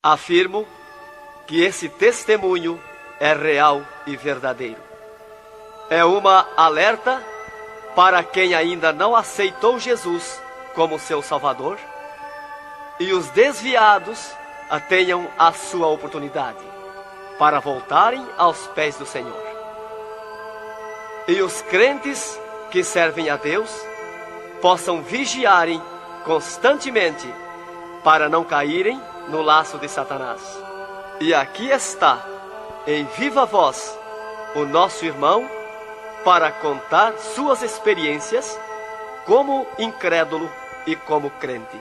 Afirmo que esse testemunho é real e verdadeiro. É uma alerta para quem ainda não aceitou Jesus como seu Salvador, e os desviados tenham a sua oportunidade para voltarem aos pés do Senhor. E os crentes que servem a Deus possam vigiarem constantemente para não caírem no laço de Satanás. E aqui está, em viva voz, o nosso irmão para contar suas experiências como incrédulo e como crente.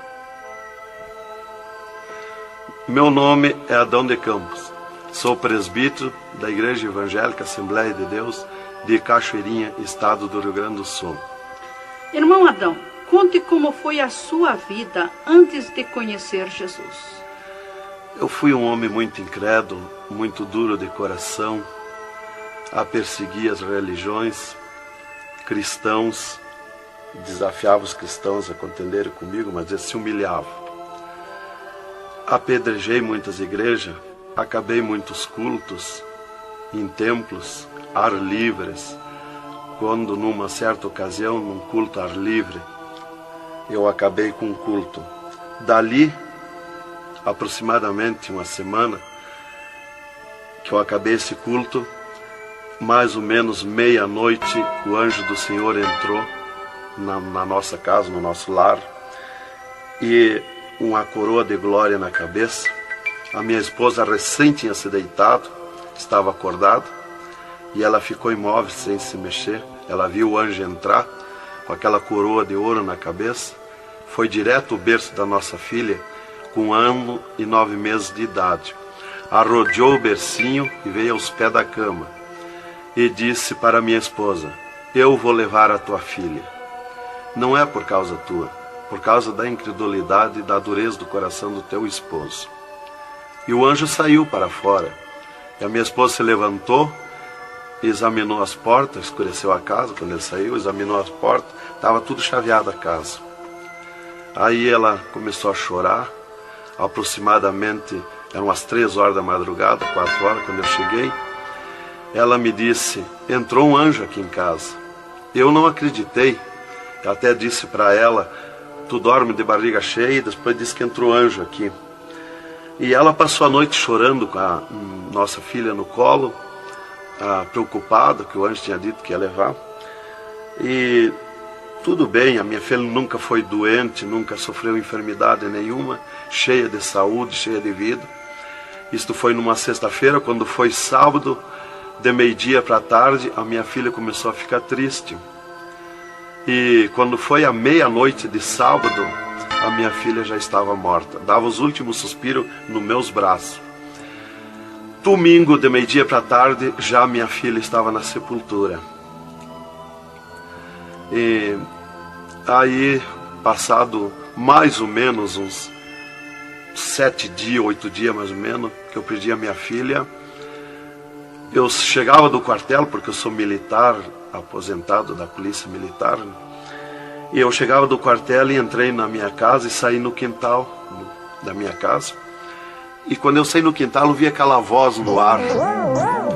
Meu nome é Adão de Campos. Sou presbítero da Igreja Evangélica Assembleia de Deus de Cachoeirinha, estado do Rio Grande do Sul. Irmão Adão, conte como foi a sua vida antes de conhecer Jesus. Eu fui um homem muito incrédulo, muito duro de coração, a perseguir as religiões, cristãos, desafiava os cristãos a contenderem comigo, mas eles se humilhavam. Apedrejei muitas igrejas, acabei muitos cultos em templos, ar livres, quando numa certa ocasião, num culto ar livre, eu acabei com um culto. Dali, aproximadamente uma semana, que eu acabei esse culto, mais ou menos meia-noite, o anjo do Senhor entrou na nossa casa, no nosso lar, e uma coroa de glória na cabeça. A minha esposa recém tinha se deitado, estava acordada, e ela ficou imóvel sem se mexer. Ela viu o anjo entrar com aquela coroa de ouro na cabeça, foi direto ao berço da nossa filha, com 1 ano e 9 meses de idade. Arrodeou o bercinho e veio aos pés da cama e disse para minha esposa: eu vou levar a tua filha. Não é por causa tua, por causa da incredulidade e da dureza do coração do teu esposo. E o anjo saiu para fora. E a minha esposa se levantou, examinou as portas, escureceu a casa quando ele saiu, examinou as portas, estava tudo chaveado a casa. Aí ela começou a chorar, aproximadamente, eram umas 3 horas da madrugada, 4 horas, quando eu cheguei. Ela me disse: entrou um anjo aqui em casa. Eu não acreditei, eu até disse para ela: tu dorme de barriga cheia, e depois disse que entrou anjo aqui. E ela passou a noite chorando com a nossa filha no colo, preocupada, que o anjo tinha dito que ia levar. E tudo bem, a minha filha nunca foi doente, nunca sofreu enfermidade nenhuma, cheia de saúde, cheia de vida. Isto foi numa sexta-feira. Quando foi sábado, de meio-dia para tarde, a minha filha começou a ficar triste. E quando foi à meia-noite de sábado, a minha filha já estava morta. Dava os últimos suspiros nos meus braços. Domingo, de meio-dia para tarde, já minha filha estava na sepultura. E aí, passado mais ou menos uns 7 dias, 8 dias mais ou menos, que eu perdi a minha filha, eu chegava do quartel, porque eu sou militar, aposentado da polícia militar, e eu chegava do quartel e entrei na minha casa e saí no quintal da minha casa. E quando eu saí no quintal, eu vi aquela voz no ar,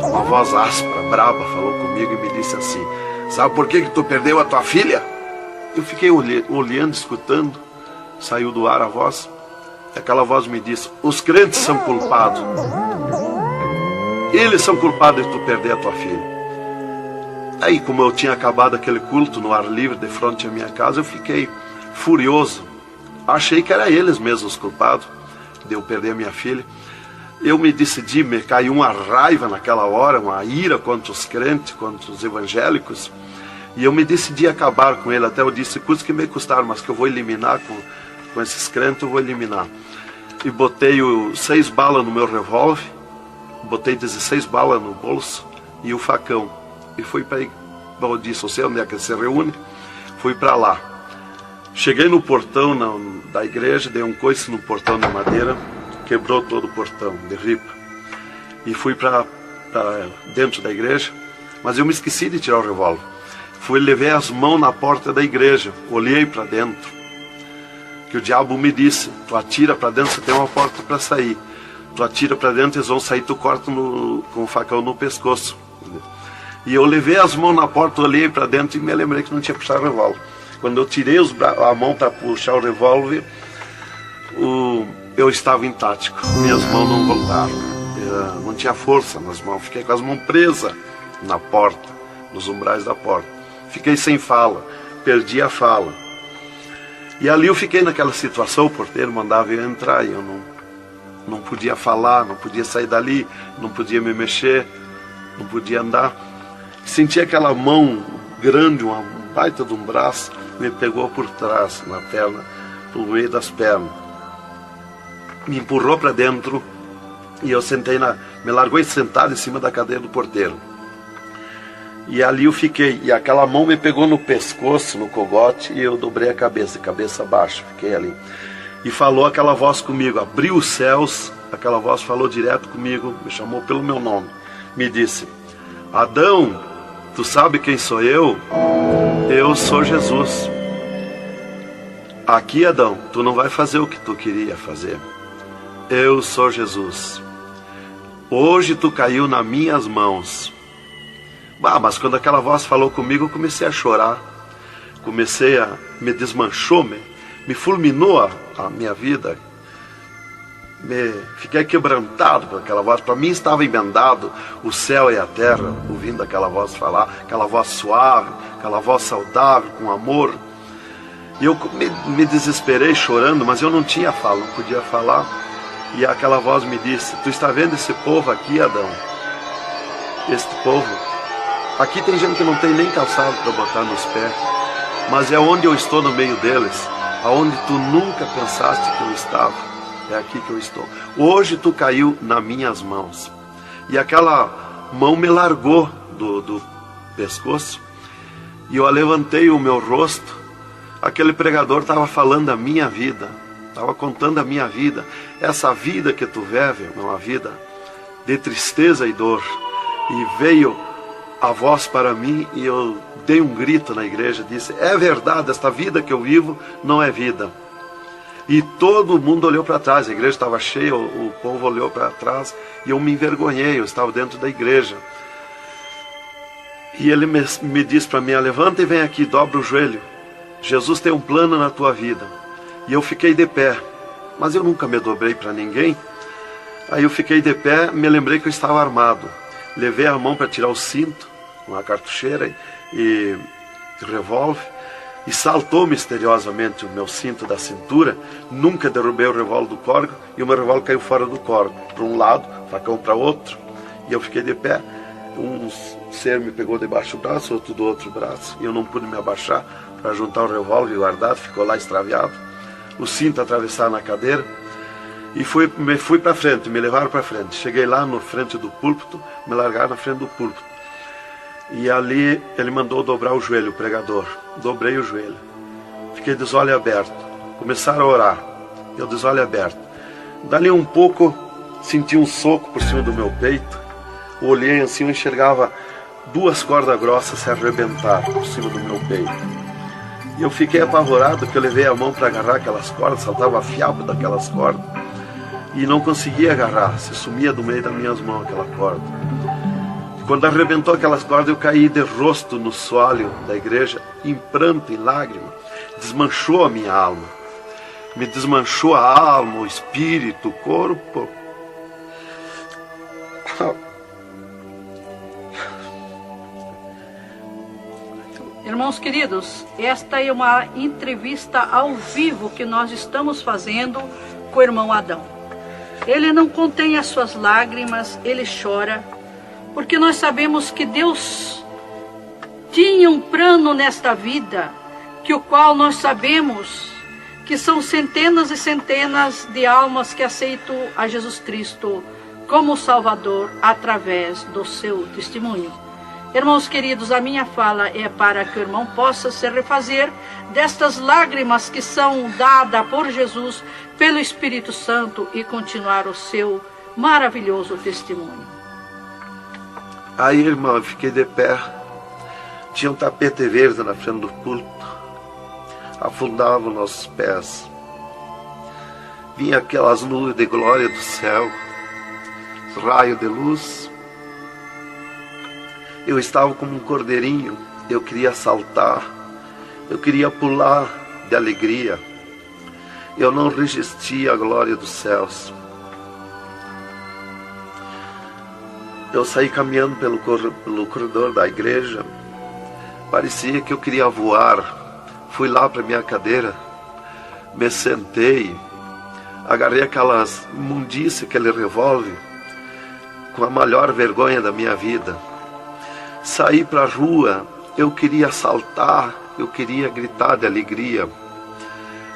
uma voz áspera, braba, falou comigo e me disse assim: sabe por que tu perdeu a tua filha? Eu fiquei olhando, escutando, saiu do ar a voz, e aquela voz me disse: os crentes são culpados, eles são culpados de tu perder a tua filha. Aí, como eu tinha acabado aquele culto no ar livre de frente à minha casa, eu fiquei furioso, achei que era eles mesmos os culpados de eu perder a minha filha. Eu me decidi, me caiu uma raiva naquela hora, uma ira contra os crentes, contra os evangélicos, e eu me decidi acabar com ele. Até eu disse: custa que me custar, mas que eu vou eliminar com esses crentes, eu vou eliminar. E botei 6 balas no meu revólver, botei 16 balas no bolso e o facão, e fui para, eu disse: você onde é que se reúne? Fui para lá. Cheguei no portão da igreja, dei um coice no portão de madeira, quebrou todo o portão de ripa, e fui para dentro da igreja, mas eu me esqueci de tirar o revólver. Levei as mãos na porta da igreja, olhei para dentro, que o diabo me disse: tu atira para dentro, você tem uma porta para sair. tu atira para dentro, eles vão sair, tu corta com o facão no pescoço. E eu levei as mãos na porta, olhei para dentro e me lembrei que não tinha puxado o revólver. Quando eu tirei a mão para puxar o revólver, eu estava intático, minhas mãos não voltaram. Não tinha força nas mãos, fiquei com as mãos presas na porta, nos umbrais da porta. Fiquei sem fala, perdi a fala. E ali eu fiquei naquela situação, o porteiro mandava eu entrar e eu não podia falar, não podia sair dali, não podia me mexer, não podia andar. Senti aquela mão grande, um baita de um braço, me pegou por trás, na perna, pelo meio das pernas. Me empurrou para dentro e eu sentei me largou sentado em cima da cadeira do porteiro. E ali eu fiquei, e aquela mão me pegou no pescoço, no cogote, e eu dobrei a cabeça baixa, fiquei ali. E falou aquela voz comigo, abriu os céus, aquela voz falou direto comigo, me chamou pelo meu nome, me disse: Adão, tu sabe quem sou eu? Eu sou Jesus. Aqui, Adão, tu não vai fazer o que tu queria fazer. Eu sou Jesus. Hoje tu caiu nas minhas mãos. Mas quando aquela voz falou comigo, eu comecei a chorar. Me desmanchou, me fulminou a minha vida. Fiquei quebrantado por aquela voz. Para mim estava emendado o céu e a terra, ouvindo aquela voz falar, aquela voz suave, aquela voz saudável, com amor. E eu me desesperei chorando, mas eu não tinha fala, não podia falar. E aquela voz me disse: tu está vendo esse povo aqui, Adão? Este povo, aqui tem gente que não tem nem calçado para botar nos pés, mas é onde eu estou no meio deles, aonde tu nunca pensaste que eu estava, é aqui que eu estou. Hoje tu caiu nas minhas mãos. E aquela mão me largou do pescoço, e eu levantei o meu rosto. Aquele pregador estava falando da minha vida, estava contando a minha vida. Essa vida que tu vive é uma vida de tristeza e dor. E veio a voz para mim e eu dei um grito na igreja, disse: é verdade, esta vida que eu vivo não é vida. E todo mundo olhou para trás, a igreja estava cheia, o povo olhou para trás e eu me envergonhei, eu estava dentro da igreja. E ele me disse para mim: levanta e vem aqui, dobra o joelho. Jesus tem um plano na tua vida. E eu fiquei de pé, mas eu nunca me dobrei para ninguém. Aí eu fiquei de pé, me lembrei que eu estava armado. Levei a mão para tirar o cinto, uma cartucheira e revólver, e saltou misteriosamente o meu cinto da cintura. Nunca derrubei o revólver do corgo, e o meu revólver caiu fora do corgo, para um lado, facão para outro, e eu fiquei de pé. Um ser me pegou debaixo do braço, outro do outro braço, e eu não pude me abaixar para juntar o revólver e guardar, ficou lá extraviado. O cinto atravessado na cadeira, e me fui para frente, me levaram para frente. Cheguei lá na frente do púlpito, me largaram na frente do púlpito. E ali ele mandou dobrar o joelho, o pregador. Dobrei o joelho. Fiquei de olhos abertos. Começaram a orar. Eu de olhos abertos. Dali um pouco, senti um soco por cima do meu peito. Olhei assim, eu enxergava 2 cordas grossas se arrebentar por cima do meu peito. E eu fiquei apavorado, porque eu levei a mão para agarrar aquelas cordas, saltava fiapo daquelas cordas. E não conseguia agarrar, se sumia do meio das minhas mãos aquela corda. Quando arrebentou aquelas cordas, eu caí de rosto no soalho da igreja, em pranto, em lágrimas. Desmanchou a minha alma. Me desmanchou a alma, o espírito, o corpo. Irmãos queridos, esta é uma entrevista ao vivo que nós estamos fazendo com o irmão Adão. Ele não contém as suas lágrimas, ele chora, porque nós sabemos que Deus tinha um plano nesta vida, que o qual nós sabemos que são centenas e centenas de almas que aceitam a Jesus Cristo como Salvador através do seu testemunho. Irmãos queridos, a minha fala é para que o irmão possa se refazer destas lágrimas que são dadas por Jesus, pelo Espírito Santo, e continuar o seu maravilhoso testemunho. Aí, irmão, eu fiquei de pé. Tinha um tapete verde na frente do púlpito. Afundava os nossos pés. Vinha aquelas nuvens de glória do céu. raios de luz. Eu estava como um cordeirinho, eu queria saltar, eu queria pular de alegria. Eu não resistia à glória dos céus. Eu saí caminhando pelo corredor da igreja, parecia que eu queria voar. Fui lá para minha cadeira, me sentei, agarrei aquelas imundícias, aquele revólver, com a maior vergonha da minha vida. Saí para a rua, eu queria saltar, eu queria gritar de alegria,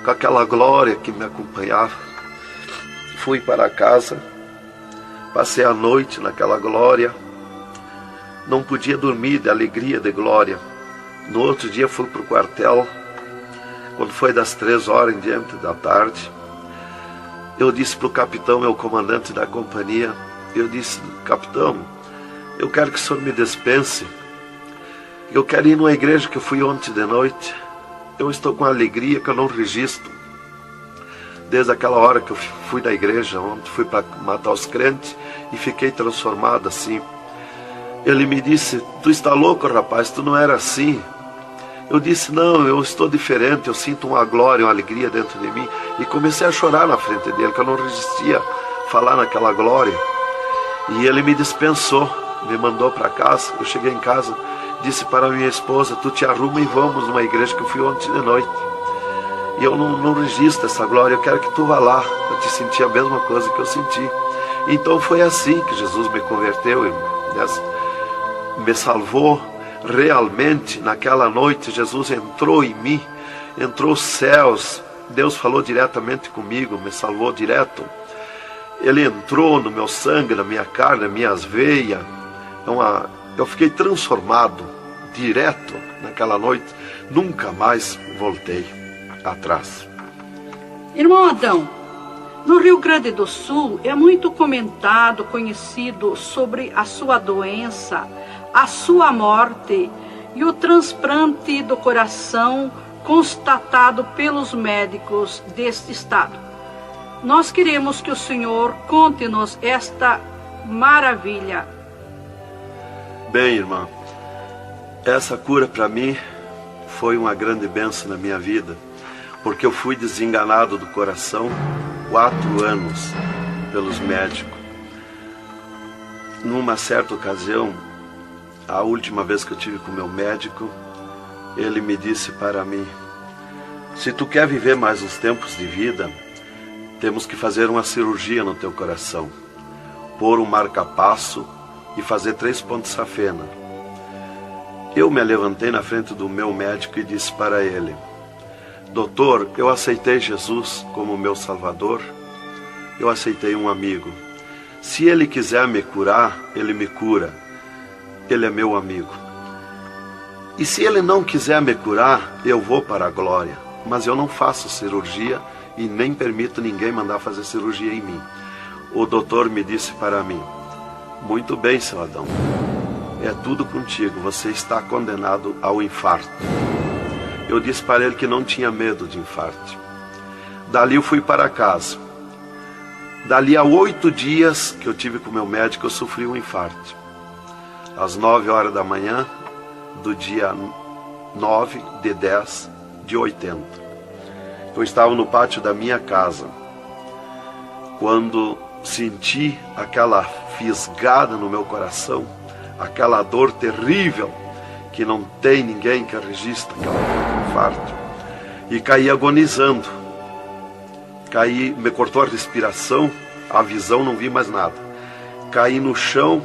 com aquela glória que me acompanhava. Fui para casa, passei a noite naquela glória, não podia dormir de alegria, de glória. No outro dia fui para o quartel, quando foi das 3 horas em diante da tarde. Eu disse para o capitão, meu comandante da companhia, eu disse: capitão, eu quero que o senhor me dispense, eu quero ir numa igreja que eu fui ontem de noite. Eu estou com alegria que eu não registro. Desde aquela hora que eu fui da igreja, ontem fui para matar os crentes e fiquei transformado assim. Ele me disse: tu está louco, rapaz, tu não era assim. Eu disse: não, eu estou diferente, eu sinto uma glória, uma alegria dentro de mim. E comecei a chorar na frente dele, que eu não resistia a falar naquela glória. E ele me dispensou, me mandou para casa. Eu cheguei em casa, disse para minha esposa: tu te arruma e vamos numa igreja que eu fui ontem de noite. E eu não registro essa glória, eu quero que tu vá lá, para te sentir a mesma coisa que eu senti. Então foi assim que Jesus me converteu, me salvou realmente. Naquela noite Jesus entrou em mim, entrou os céus, Deus falou diretamente comigo, me salvou direto. Ele entrou no meu sangue, na minha carne, nas minhas veias. Eu fiquei transformado direto naquela noite, nunca mais voltei atrás. Irmão Adão, no Rio Grande do Sul é muito comentado, conhecido sobre a sua doença, a sua morte e o transplante do coração constatado pelos médicos deste estado. Nós queremos que o senhor conte-nos esta maravilha. Bem, irmã, essa cura para mim foi uma grande bênção na minha vida, porque eu fui desenganado do coração 4 anos pelos médicos. Numa certa ocasião, a última vez que eu tive com o meu médico, ele me disse para mim: se tu quer viver mais uns tempos de vida, temos que fazer uma cirurgia no teu coração, pôr um marca-passo e fazer 3 pontos safena. Eu me levantei na frente do meu médico e disse para ele: doutor, eu aceitei Jesus como meu salvador, eu aceitei um amigo. Se ele quiser me curar, ele me cura, ele é meu amigo. E se ele não quiser me curar, eu vou para a glória, mas eu não faço cirurgia e nem permito ninguém mandar fazer cirurgia em mim. O doutor me disse para mim: muito bem, seu Adão, é tudo contigo, você está condenado ao infarto. Eu disse para ele que não tinha medo de infarto. Dali eu fui para casa. Dali a 8 dias que eu tive com o meu médico, eu sofri um infarto. Às 9 horas da manhã do dia 9 de 10 de 80. Eu estava no pátio da minha casa, quando senti aquela fisgada no meu coração, aquela dor terrível, que não tem ninguém que registre aquela infarto, e caí agonizando. Caí, me cortou a respiração, a visão, não vi mais nada. Caí no chão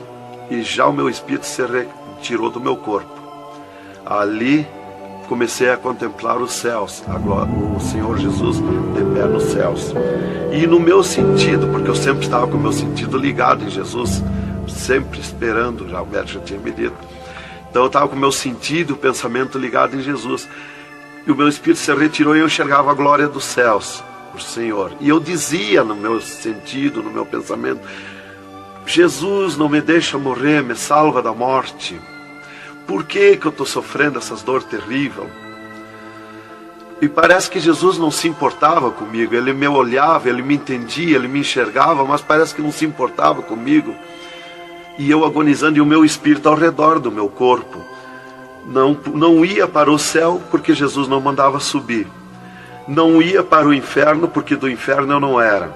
e já o meu espírito se retirou do meu corpo. Ali comecei a contemplar os céus, o Senhor Jesus de pé nos céus. E no meu sentido, porque eu sempre estava com o meu sentido ligado em Jesus, sempre esperando, já o médico já tinha me dito. Então eu estava com o meu sentido, o pensamento ligado em Jesus. E o meu espírito se retirou e eu enxergava a glória dos céus, o Senhor. E eu dizia no meu sentido, no meu pensamento: Jesus, não me deixa morrer, me salva da morte. Por que eu estou sofrendo essas dores terríveis? E parece que Jesus não se importava comigo. Ele me olhava, ele me entendia, ele me enxergava, mas parece que não se importava comigo. E eu agonizando, e o meu espírito ao redor do meu corpo. Não ia para o céu, porque Jesus não mandava subir. Não ia para o inferno, porque do inferno eu não era.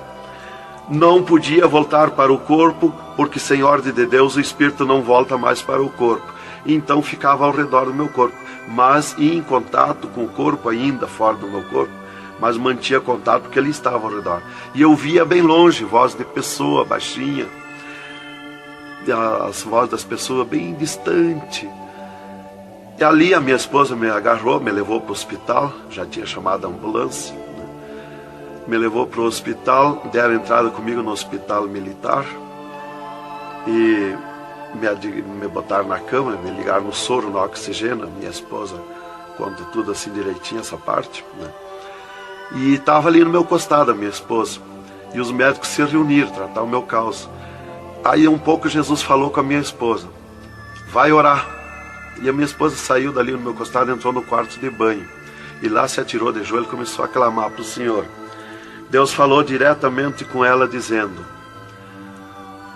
Não podia voltar para o corpo, porque sem ordem de Deus o espírito não volta mais para o corpo. Então ficava ao redor do meu corpo, mas ia em contato com o corpo ainda fora do meu corpo, mas mantinha contato porque ele estava ao redor. E eu via bem longe, voz de pessoa baixinha, as vozes das pessoas bem distante. E ali a minha esposa me agarrou, me levou para o hospital, já tinha chamado a ambulância, né? Me levou para o hospital, deram entrada comigo no hospital militar e me botaram na cama, me ligaram no soro, no oxigênio. Minha esposa conta tudo assim direitinho, essa parte, né? E estava ali no meu costado a minha esposa, e os médicos se reuniram, tratar o meu caso. Aí um pouco Jesus falou com a minha esposa: vai orar. E a minha esposa saiu dali no meu costado, entrou no quarto de banho, e lá se atirou de joelho e começou a clamar para o Senhor. Deus falou diretamente com ela, dizendo: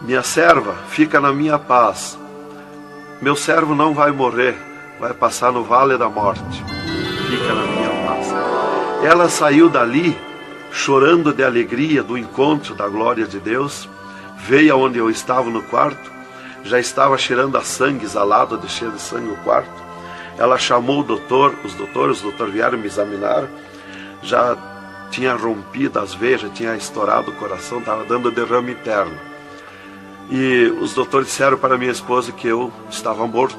minha serva, fica na minha paz. Meu servo não vai morrer, vai passar no vale da morte. Fica na minha paz. Ela saiu dali, chorando de alegria do encontro da glória de Deus. Veio aonde eu estava no quarto. Já estava cheirando a sangue, exalado de cheiro de sangue no quarto. Ela chamou o doutor, os doutores vieram me examinar. Já tinha rompido as veias, já tinha estourado o coração, estava dando derrame interno. E os doutores disseram para minha esposa que eu estava morto.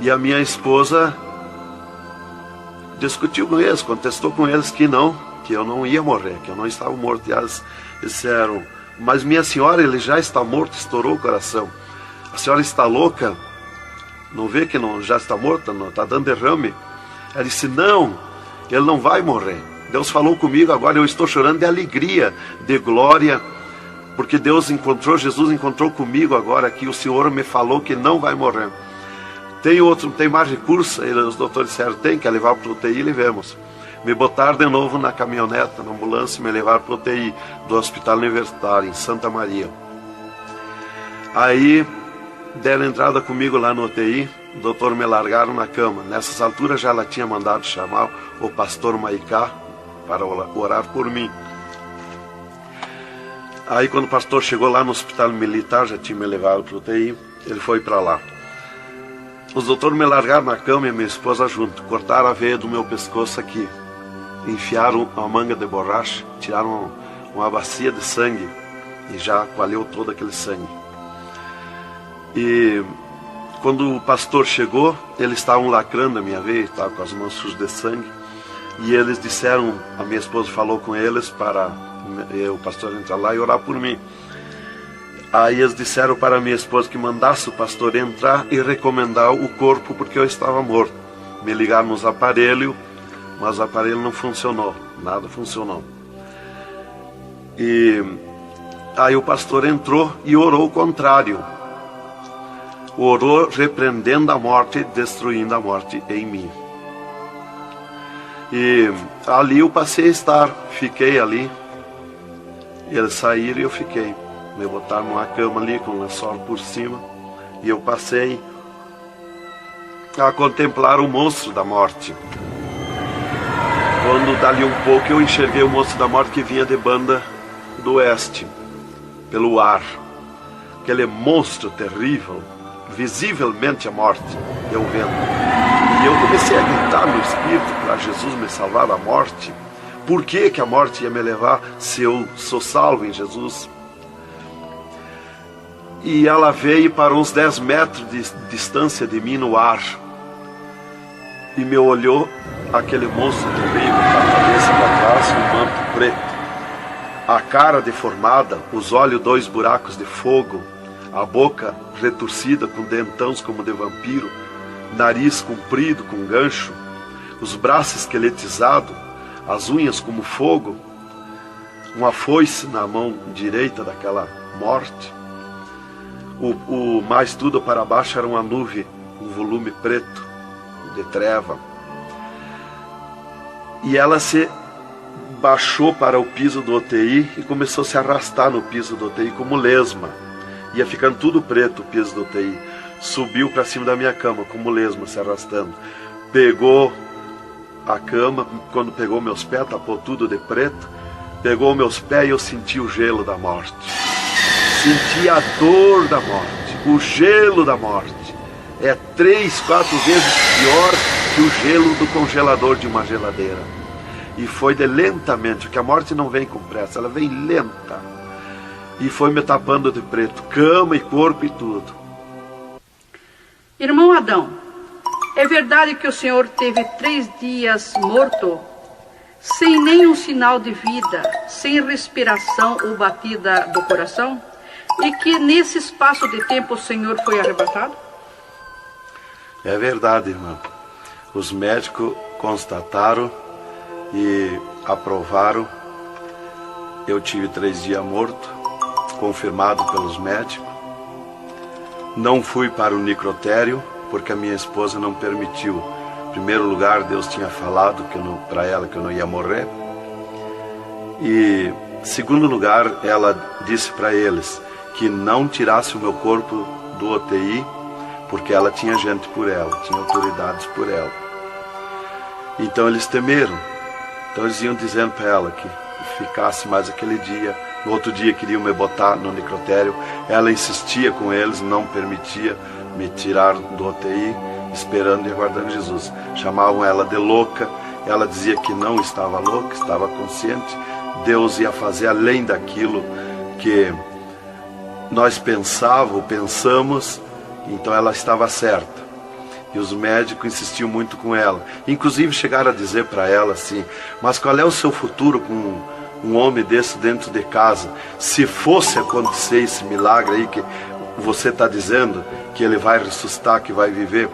E a minha esposa discutiu com eles, contestou com eles que eu não ia morrer, que eu não estava morto. E eles disseram: mas minha senhora, ele já está morto, estourou o coração. A senhora está louca? Não vê que não, já está morta? Não está dando derrame? Ela disse: não, ele não vai morrer. Deus falou comigo agora, eu estou chorando de alegria, de glória, porque Jesus encontrou comigo agora aqui. O Senhor me falou que não vai morrer. Tem mais recurso? Os doutores disseram: tem, quer levar para o UTI? Levemos. Me botaram de novo na caminhoneta, na ambulância, e me levaram para o UTI do Hospital Universitário, em Santa Maria. Aí deram entrada comigo lá no UTI, o doutor me largaram na cama. Nessas alturas já ela tinha mandado chamar o pastor Maicá para orar por mim. Aí quando o pastor chegou lá no Hospital Militar, já tinha me levado para o UTI, ele foi para lá. Os doutores me largaram na cama e a minha esposa junto, cortaram a veia do meu pescoço aqui, enfiaram uma manga de borracha, tiraram uma bacia de sangue e já coalhou todo aquele sangue. E quando o pastor chegou, eles estavam lacrando a minha veia, estavam com as mãos sujas de sangue, e eles disseram, a minha esposa falou com eles para o pastor entrar lá e orar por mim. Aí eles disseram para a minha esposa que mandasse o pastor entrar e recomendar o corpo, porque eu estava morto. Me ligaram nos aparelhos, mas o aparelho não funcionou, nada funcionou. E aí o pastor entrou e orou o contrário. Orou repreendendo a morte, destruindo a morte em mim. E ali eu passei a estar, fiquei ali. Eles saíram e eu fiquei. Me botaram numa cama ali com um lençol por cima. E eu passei a contemplar o monstro da morte. Quando dali um pouco eu enxerguei o monstro da morte que vinha de Banda do Oeste, pelo ar. Aquele monstro terrível, visivelmente a morte, eu vendo. E eu comecei a gritar no espírito para Jesus me salvar da morte. Por que a morte ia me levar se eu sou salvo em Jesus? E ela veio para uns 10 metros de distância de mim no ar. E me olhou, aquele monstro terrível, com a cabeça para trás, um manto preto. A cara deformada, os olhos 2 buracos de fogo, a boca retorcida com dentões como de vampiro, nariz comprido com gancho, os braços esqueletizados, as unhas como fogo, uma foice na mão direita daquela morte. O mais tudo para baixo era uma nuvem, um volume preto de treva. E ela se baixou para o piso do UTI e começou a se arrastar no piso do UTI como lesma. Ia ficando tudo preto o piso do UTI. Subiu para cima da minha cama como lesma, se arrastando. Pegou a cama, quando pegou meus pés, tapou tudo de preto. Pegou meus pés e eu senti o gelo da morte. Senti a dor da morte, o gelo da morte. É 3, 4 vezes pior que o gelo do congelador de uma geladeira. E foi de lentamente, porque a morte não vem com pressa, ela vem lenta. E foi me tapando de preto, cama e corpo e tudo. Irmão Adão, é verdade que o senhor teve 3 dias morto, sem nenhum sinal de vida, sem respiração ou batida do coração? E que nesse espaço de tempo o senhor foi arrebatado? É verdade, irmão. Os médicos constataram e aprovaram. Eu tive 3 dias morto, confirmado pelos médicos. Não fui para o necrotério, porque a minha esposa não permitiu. Em primeiro lugar, Deus tinha falado para ela que eu não ia morrer. E, em segundo lugar, ela disse para eles que não tirasse o meu corpo do UTI, porque ela tinha gente por ela, tinha autoridades por ela. Então eles temeram. Então eles iam dizendo para ela que ficasse mais aquele dia. No outro dia queriam me botar no necrotério. Ela insistia com eles, não permitia me tirar do UTI, esperando e aguardando Jesus. Chamavam ela de louca. Ela dizia que não estava louca, estava consciente. Deus ia fazer além daquilo que nós pensamos. Então ela estava certa. E os médicos insistiam muito com ela. Inclusive chegaram a dizer para ela assim: mas qual é o seu futuro com um homem desse dentro de casa? Se fosse acontecer esse milagre aí que você está dizendo, que ele vai ressuscitar, que vai viver,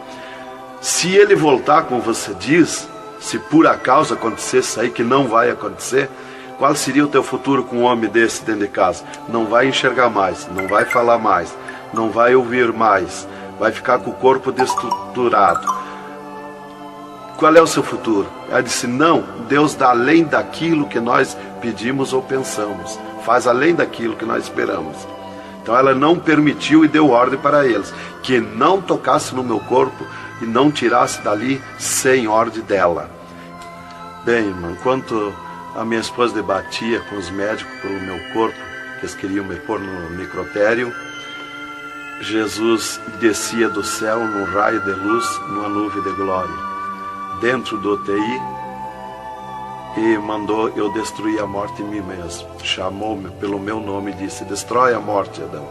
se ele voltar como você diz, se por acaso acontecesse isso aí, que não vai acontecer, qual seria o teu futuro com um homem desse dentro de casa? Não vai enxergar mais, não vai falar mais, não vai ouvir mais, vai ficar com o corpo destruturado. Qual é o seu futuro? Ela disse: não, Deus dá além daquilo que nós pedimos ou pensamos, faz além daquilo que nós esperamos. Então ela não permitiu e deu ordem para eles que não tocasse no meu corpo e não tirasse dali sem ordem dela. Bem, irmão, enquanto a minha esposa debatia com os médicos pelo meu corpo, que eles queriam me pôr no necrotério, Jesus descia do céu num raio de luz, numa nuvem de glória, dentro do UTI, e mandou eu destruir a morte em mim mesmo. Chamou-me pelo meu nome e disse: destrói a morte, Adão.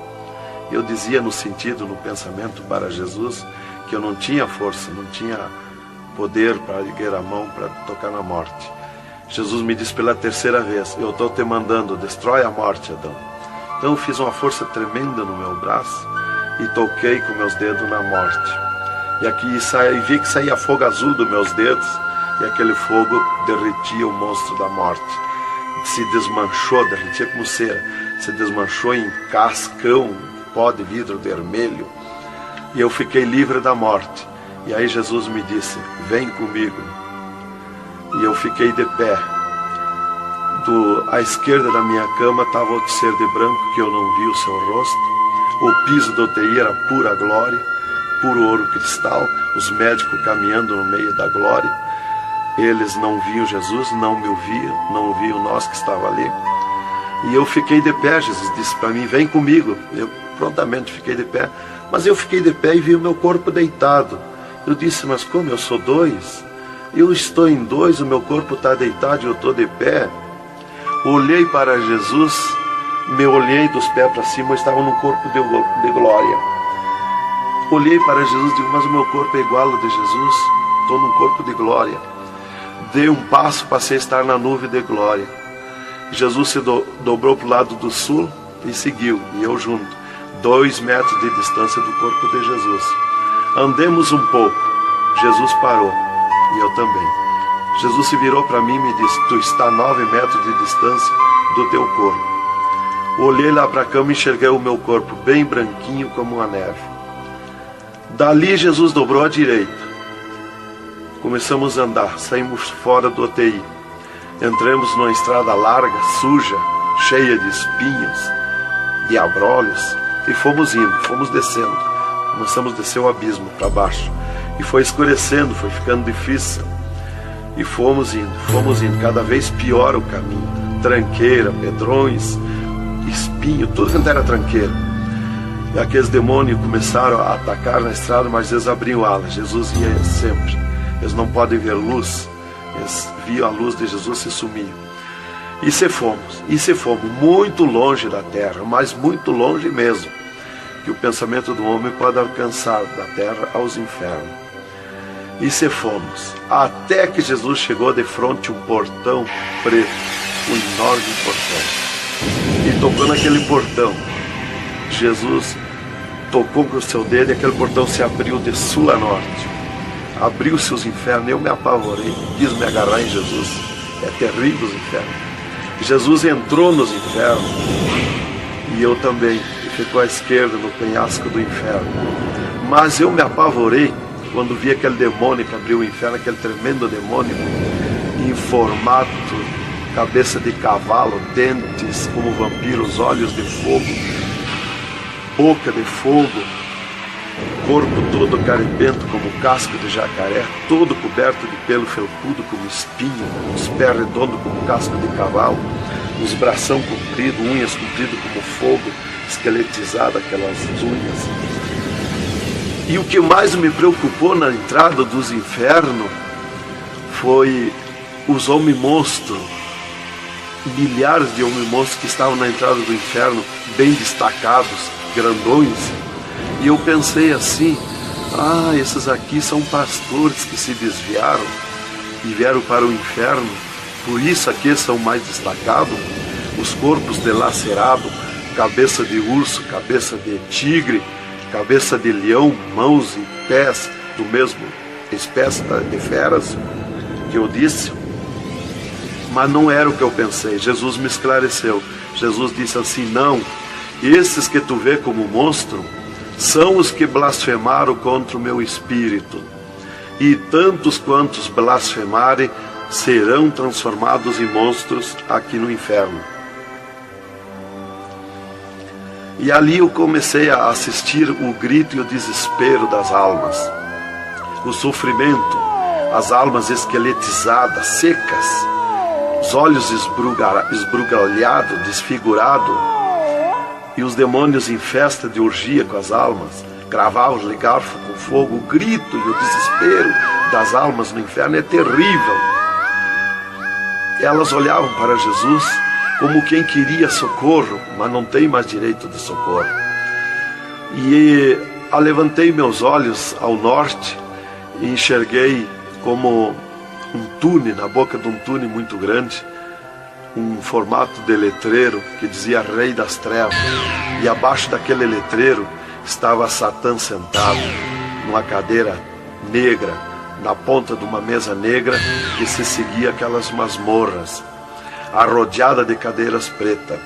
Eu dizia no sentido, no pensamento para Jesus, que eu não tinha força, não tinha poder para erguer a mão para tocar na morte. Jesus me disse pela 3ª vez: eu estou te mandando, destrói a morte, Adão. Então eu fiz uma força tremenda no meu braço e toquei com meus dedos na morte. E aqui vi que saía fogo azul dos meus dedos, e aquele fogo derretia o monstro da morte. Se desmanchou, derretia como cera, se desmanchou em cascão, pó de vidro vermelho, e eu fiquei livre da morte. E aí Jesus me disse: vem comigo. E eu fiquei de pé. À esquerda da minha cama estava outro ser de branco, que eu não vi o seu rosto. O piso do UTI era pura glória, puro ouro cristal, os médicos caminhando no meio da glória. Eles não viam Jesus, não me ouviam, não viam nós que estava ali. E eu fiquei de pé. Jesus disse para mim: vem comigo. Eu prontamente fiquei de pé. Mas eu fiquei de pé e vi o meu corpo deitado. Eu disse: mas como eu sou 2? Eu estou em 2, o meu corpo está deitado e eu estou de pé. Olhei para Jesus, me olhei dos pés para cima, eu estava num corpo de glória. Olhei para Jesus e digo: mas o meu corpo é igual ao de Jesus, estou num corpo de glória. Dei um passo, passei a estar na nuvem de glória. Jesus se dobrou para o lado do sul e seguiu, e eu junto, 2 metros de distância do corpo de Jesus. Andemos um pouco, Jesus parou, e eu também. Jesus se virou para mim e me disse: tu está a 9 metros de distância do teu corpo. Olhei lá para a cama e enxerguei o meu corpo bem branquinho como a neve. Dali Jesus dobrou à direita. Começamos a andar, saímos fora do UTI. Entramos numa estrada larga, suja, cheia de espinhos, de abrolhos, e fomos indo, fomos descendo. Começamos a descer o abismo para baixo. E foi escurecendo, foi ficando difícil. E fomos indo, cada vez pior o caminho. Tranqueira, pedrões, espinho, tudo quanto era tranqueira. E aqueles demônios começaram a atacar na estrada, mas eles abriam alas. Jesus ia sempre. Eles não podem ver luz. Eles viam a luz de Jesus e sumiam. E se fomos muito longe da terra, mas muito longe mesmo, que o pensamento do homem pode alcançar da terra aos infernos. E se fomos, até que Jesus chegou de frente a um portão preto, um enorme portão. E tocou naquele portão. Jesus tocou com o seu dedo e aquele portão se abriu de sul a norte. Abriu-se os infernos, eu me apavorei, quis me agarrar em Jesus. É terrível os infernos. Jesus entrou nos infernos e eu também, e ficou à esquerda no penhasco do inferno. Mas eu me apavorei quando vi aquele demônio que abriu o inferno, aquele tremendo demônio, em formato, cabeça de cavalo, dentes como vampiros, olhos de fogo, boca de fogo, corpo todo caribento como casco de jacaré, todo coberto de pelo felpudo como espinho, os pés redondos como casco de cavalo, os bração compridos, unhas compridas como fogo, esqueletizado aquelas unhas. E o que mais me preocupou na entrada dos infernos foi os homens-monstros, milhares de homens-monstros que estavam na entrada do inferno, bem destacados, grandões. E eu pensei assim, esses aqui são pastores que se desviaram e vieram para o inferno, por isso aqui são mais destacados, os corpos dilacerados, cabeça de urso, cabeça de tigre, cabeça de leão, mãos e pés do mesmo espécie de feras que eu disse. Mas não era o que eu pensei. Jesus me esclareceu. Jesus disse assim, não, esses que tu vê como monstro são os que blasfemaram contra o meu espírito, e tantos quantos blasfemarem serão transformados em monstros aqui no inferno. E ali eu comecei a assistir o grito e o desespero das almas, o sofrimento, as almas esqueletizadas, secas, os olhos esbugalhados, desfigurados, e os demônios em festa de orgia com as almas, cravavam-lhe garfo com fogo. O grito e o desespero das almas no inferno é terrível. Elas olhavam para Jesus como quem queria socorro, mas não tem mais direito de socorro. E levantei meus olhos ao norte e enxerguei como um túnel, na boca de um túnel muito grande, um formato de letreiro que dizia Rei das Trevas. E abaixo daquele letreiro estava Satã sentado numa cadeira negra, na ponta de uma mesa negra que se seguia aquelas masmorras, arrodeada de cadeiras pretas.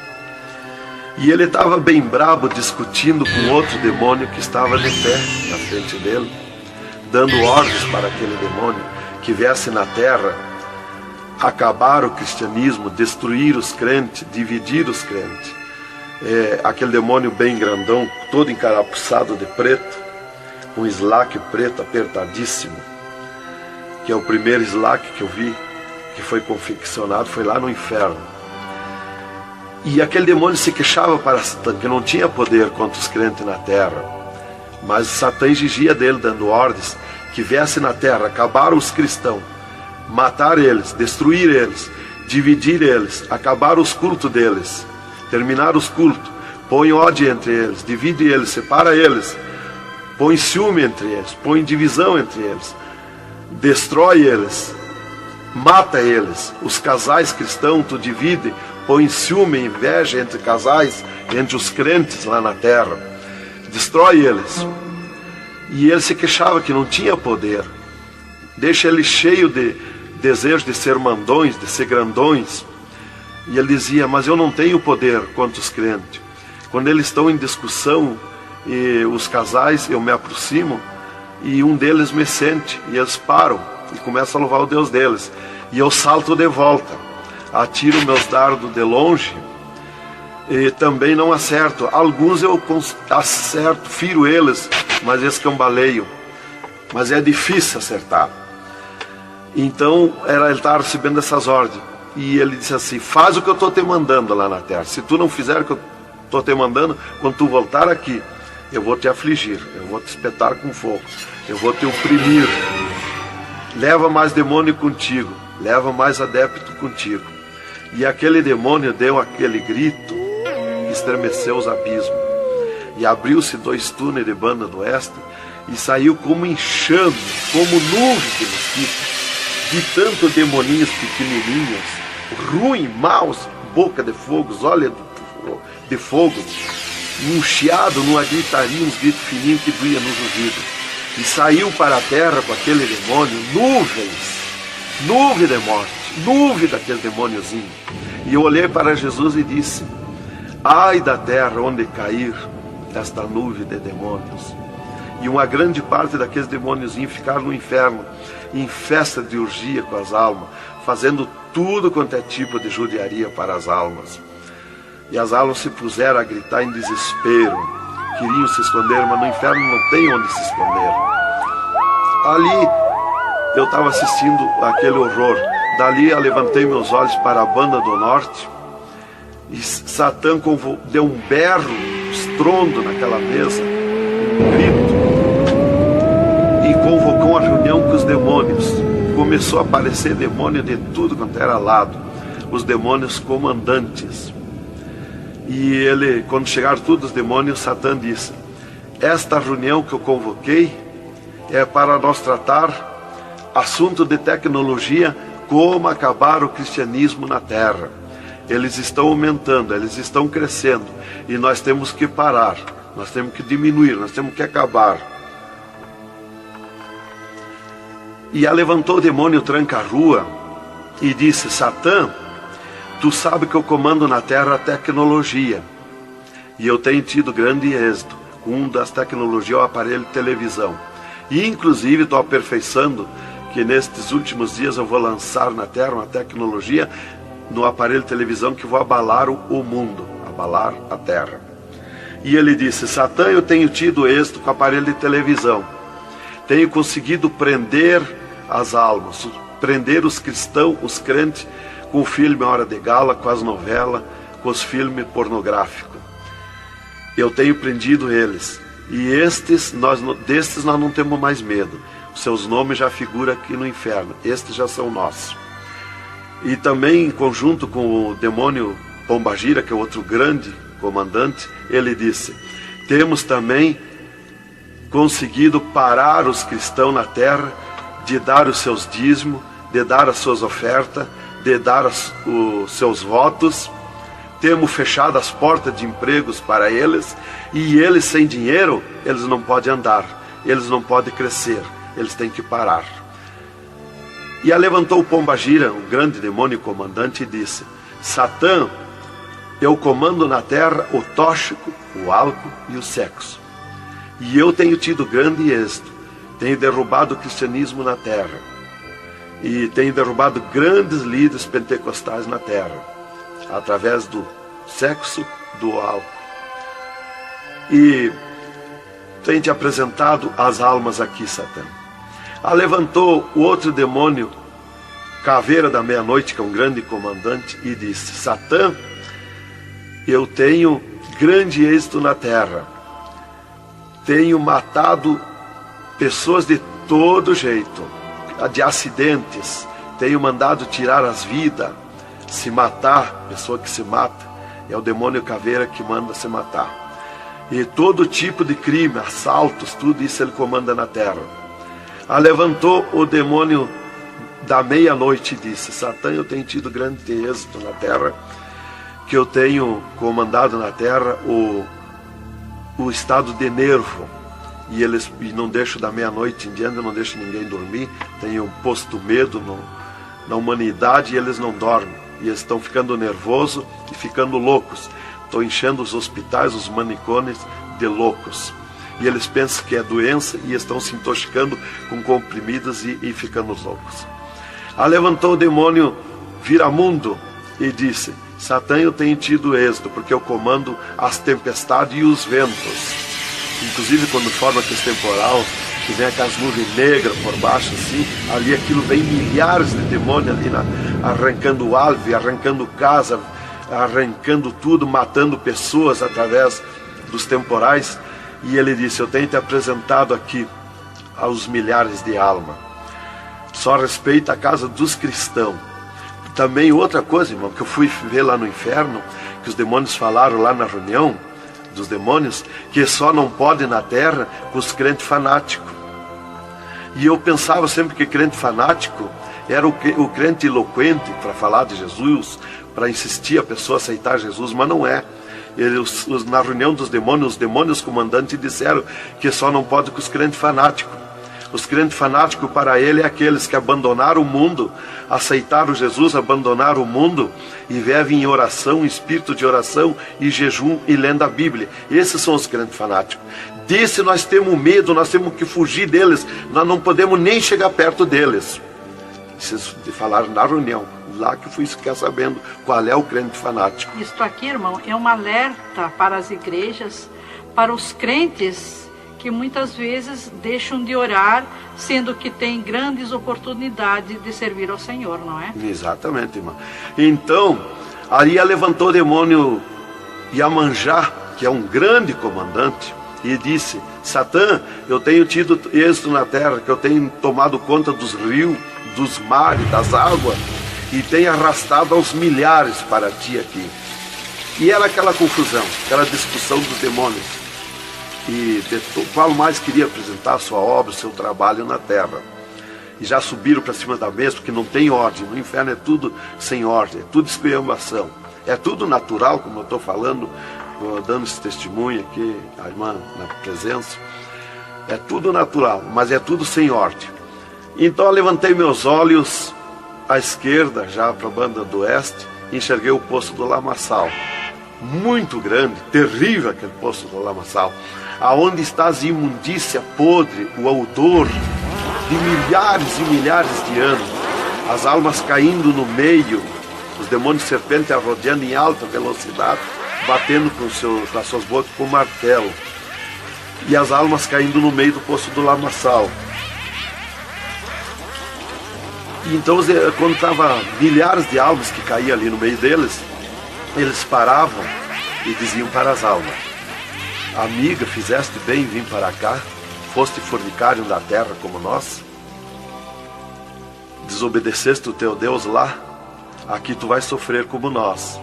E ele estava bem brabo, discutindo com outro demônio que estava de pé na frente dele, dando ordens para aquele demônio que viesse na terra acabar o cristianismo, destruir os crentes, dividir os crentes. Aquele demônio bem grandão, todo encarapuçado de preto, um slack preto apertadíssimo, que é o primeiro slack que eu vi, que foi confeccionado, foi lá no inferno. E aquele demônio se queixava para Satã, que não tinha poder contra os crentes na terra, mas Satã exigia dele, dando ordens, que viesse na terra, acabar os cristãos, matar eles, destruir eles, dividir eles, acabar os cultos deles, terminar os cultos, põe ódio entre eles, divide eles, separa eles, põe ciúme entre eles, põe divisão entre eles, destrói eles, mata eles. Os casais cristãos tu divide, põe ciúme e inveja entre casais, entre os crentes lá na terra, destrói eles. E ele se queixava que não tinha poder, deixa ele cheio de desejo de ser mandões, de ser grandões. E ele dizia, mas eu não tenho poder contra os crentes. Quando eles estão em discussão, e os casais, eu me aproximo, e um deles me sente, e eles param. e começam a louvar o Deus deles. E eu salto de volta, atiro meus dardos de longe e também não acerto. Alguns eu acerto, firo eles, mas escambaleio. Mas é difícil acertar. Então ele estava recebendo essas ordens. E ele disse assim: faz o que eu estou te mandando lá na terra. Se tu não fizer o que eu estou te mandando, quando tu voltar aqui, eu vou te afligir, eu vou te espetar com fogo, eu vou te oprimir. Leva mais demônio contigo, leva mais adepto contigo. E aquele demônio deu aquele grito que estremeceu os abismos. E abriu-se 2 túneis de banda do oeste e saiu como enxame, como nuvem de mosquitos, de tanto demoninhos pequenininhos, ruins, maus, boca de fogo, olhos de fogo, um chiado, numa gritaria, uns gritos fininhos que doía nos ouvidos. E saiu para a terra com aquele demônio, nuvem de morte, nuvem daquele demôniozinho. E eu olhei para Jesus e disse: ai da terra onde cair esta nuvem de demônios. E uma grande parte daqueles demôniozinhos ficaram no inferno, em festa de orgia com as almas, fazendo tudo quanto é tipo de judiaria para as almas. E as almas se puseram a gritar em desespero, queriam se esconder, mas no inferno não tem onde se esconder. Ali eu estava assistindo aquele horror. Dali eu levantei meus olhos para a banda do norte e Satã deu um berro, um estrondo naquela mesa, um grito, e convocou uma reunião com os demônios. Começou a aparecer demônio de tudo quanto era lado, os demônios comandantes. E ele, quando chegaram todos os demônios, Satã disse: esta reunião que eu convoquei é para nós tratar assunto de tecnologia, como acabar o cristianismo na terra. Eles estão aumentando, eles estão crescendo, e nós temos que parar, nós temos que diminuir, nós temos que acabar. E levantou o demônio tranca-rua e disse: Satã, tu sabe que eu comando na terra a tecnologia, e eu tenho tido grande êxito. Um das tecnologias é o aparelho de televisão, e inclusive estou aperfeiçoando que nestes últimos dias eu vou lançar na terra uma tecnologia no aparelho de televisão que vou abalar o mundo, abalar a terra. E ele disse: Satã, eu tenho tido êxito com o aparelho de televisão, tenho conseguido prender as almas, prender os cristãos, os crentes, com o filme Hora de Gala, com as novelas, com os filmes pornográficos. Eu tenho prendido eles, e destes nós não temos mais medo. Os seus nomes já figuram aqui no inferno, estes já são nossos. E também em conjunto com o demônio Pombagira, que é outro grande comandante, ele disse: temos também conseguido parar os cristãos na terra de dar os seus dízimos, de dar as suas ofertas, de dar os seus votos. Temos fechado as portas de empregos para eles, e eles sem dinheiro, eles não podem andar, eles não podem crescer, eles têm que parar. E levantou o Pombagira, o grande demônio comandante, e disse: Satã, eu comando na terra o tóxico, o álcool e o sexo. E eu tenho tido grande êxito, tenho derrubado o cristianismo na terra, e tenho derrubado grandes líderes pentecostais na terra, através do sexo, do álcool. E tenho te apresentado as almas aqui, Satã. Levantou o outro demônio, Caveira da Meia-Noite, que é um grande comandante, e disse: Satã, eu tenho grande êxito na terra, tenho matado pessoas de todo jeito, de acidentes, tenho mandado tirar as vidas, se matar. Pessoa que se mata é o demônio Caveira que manda se matar. E todo tipo de crime, assaltos, tudo isso ele comanda na terra. Levantou o demônio da Meia-Noite e disse: Satã, eu tenho tido grande êxito na terra, que eu tenho comandado na terra o estado de nervo, e não deixo da meia-noite em diante, não deixo ninguém dormir, tenho posto medo na humanidade, e eles não dormem, e eles estão ficando nervosos e ficando loucos. Estou enchendo os hospitais, os manicômios de loucos. e eles pensam que é doença e estão se intoxicando com comprimidos e ficando loucos. Aí levantou o demônio Viramundo e disse: Satã, eu tenho tido êxito, porque eu comando as tempestades e os ventos. Inclusive quando forma aquele temporal, que vem aquelas nuvens negras por baixo assim, ali aquilo vem milhares de demônios ali arrancando árvore, arrancando casa, arrancando tudo, matando pessoas através dos temporais. E ele disse: eu tenho te apresentado aqui aos milhares de almas. Só respeita a casa dos cristãos. Também outra coisa, irmão, que eu fui ver lá no inferno, que os demônios falaram lá na reunião dos demônios, que só não pode na terra com os crentes fanáticos. E eu pensava sempre que crente fanático era o crente eloquente para falar de Jesus, para insistir a pessoa a aceitar Jesus, mas não é. Na reunião dos demônios, os demônios comandantes disseram que só não pode com os crentes fanáticos. Os crentes fanáticos para ele é aqueles que abandonaram o mundo, aceitaram Jesus, abandonaram o mundo e vivem em oração, em espírito de oração e jejum e lendo a Bíblia. Esses são os crentes fanáticos. Desse nós temos medo, nós temos que fugir deles, nós não podemos nem chegar perto deles. Vocês falaram na reunião, lá que eu fui ficar sabendo qual é o crente fanático. Isto aqui, irmão, é um alerta para as igrejas, para os crentes que muitas vezes deixam de orar, sendo que tem grandes oportunidades de servir ao Senhor, não é? Exatamente, irmão. Então, Aria levantou o demônio Iemanjá, que é um grande comandante, e disse: Satã, eu tenho tido êxito na terra, que eu tenho tomado conta dos rios, dos mares, das águas, e tenho arrastado aos milhares para ti aqui. E era aquela confusão, aquela discussão dos demônios. E qual mais queria apresentar a sua obra, o seu trabalho na terra. E já subiram para cima da mesa, porque não tem ordem. No inferno é tudo sem ordem, é tudo esculhambação. É tudo natural, como eu estou falando, dando esse testemunho aqui, a irmã na presença. É tudo natural, mas é tudo sem ordem. Então eu levantei meus olhos à esquerda, já para a banda do oeste, e enxerguei o poço do lamaçal. Muito grande, terrível aquele poço do lamaçal, aonde está a imundícia podre, o odor de milhares e milhares de anos, as almas caindo no meio, os demônios serpentes rodeando em alta velocidade, batendo com as suas bocas com martelo, e as almas caindo no meio do poço do lamaçal. E então, quando estava milhares de almas que caíam ali no meio deles, eles paravam e diziam para as almas: amiga, fizeste bem em vir para cá? Foste fornicário da terra como nós? Desobedeceste o teu Deus lá? Aqui tu vais sofrer como nós.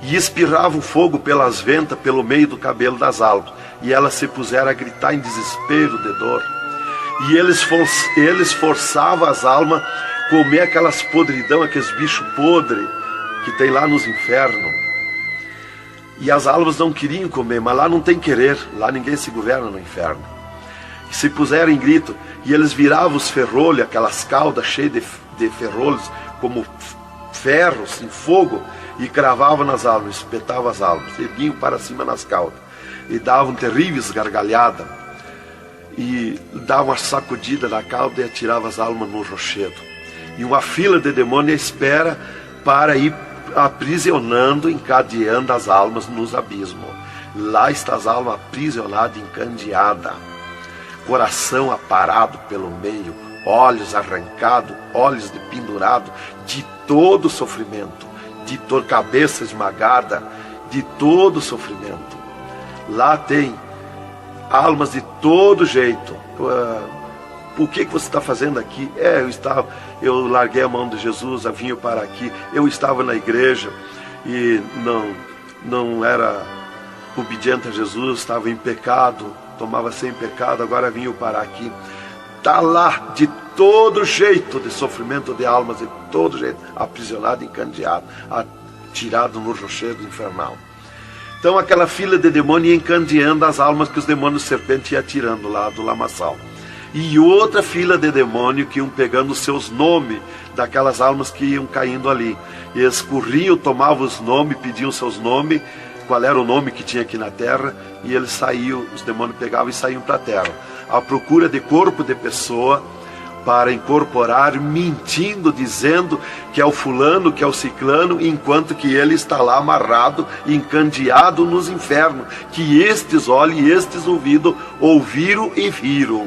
E espirrava o fogo pelas ventas, pelo meio do cabelo das almas, e elas se puseram a gritar em desespero de dor. E eles forçavam as almas a comer aquelas podridão, aqueles bichos podres que tem lá nos infernos. E as almas não queriam comer, mas lá não tem querer, lá ninguém se governa no inferno. E se puseram em grito, e eles viravam os ferrolhos, aquelas caudas cheias de ferrolhos, como ferros em fogo, e cravavam nas almas, espetavam as almas, erguiam para cima nas caudas, e davam terríveis gargalhadas, e davam uma sacudida na cauda e atiravam as almas no rochedo. E uma fila de demônios espera para ir aprisionando, encadeando as almas nos abismos. Lá está as almas aprisionadas, encandeadas, coração aparado pelo meio, olhos arrancados, olhos pendurados, de todo sofrimento, de toda cabeça esmagada, de todo sofrimento. Lá tem almas de todo jeito. O que você está fazendo aqui? Eu larguei a mão de Jesus, eu vim para aqui. Eu estava na igreja e não era obediente a Jesus, estava em pecado, tomava sem pecado, agora vim para aqui. Está lá de todo jeito de sofrimento de almas, de todo jeito, aprisionado, encandeado, atirado no rochedo infernal. Então aquela fila de demônios ia encandeando as almas que os demônios serpentes iam tirando lá do lamaçal. E outra fila de demônios que iam pegando os seus nomes daquelas almas que iam caindo ali. E eles corriam, tomavam os nomes, pediam seus nomes, qual era o nome que tinha aqui na terra, e eles saíam, os demônios pegavam e saíam para a terra, à procura de corpo de pessoa, para incorporar, mentindo, dizendo que é o fulano, que é o ciclano, enquanto que ele está lá amarrado, encandeado nos infernos, que estes olhos e estes ouvidos ouviram e viram.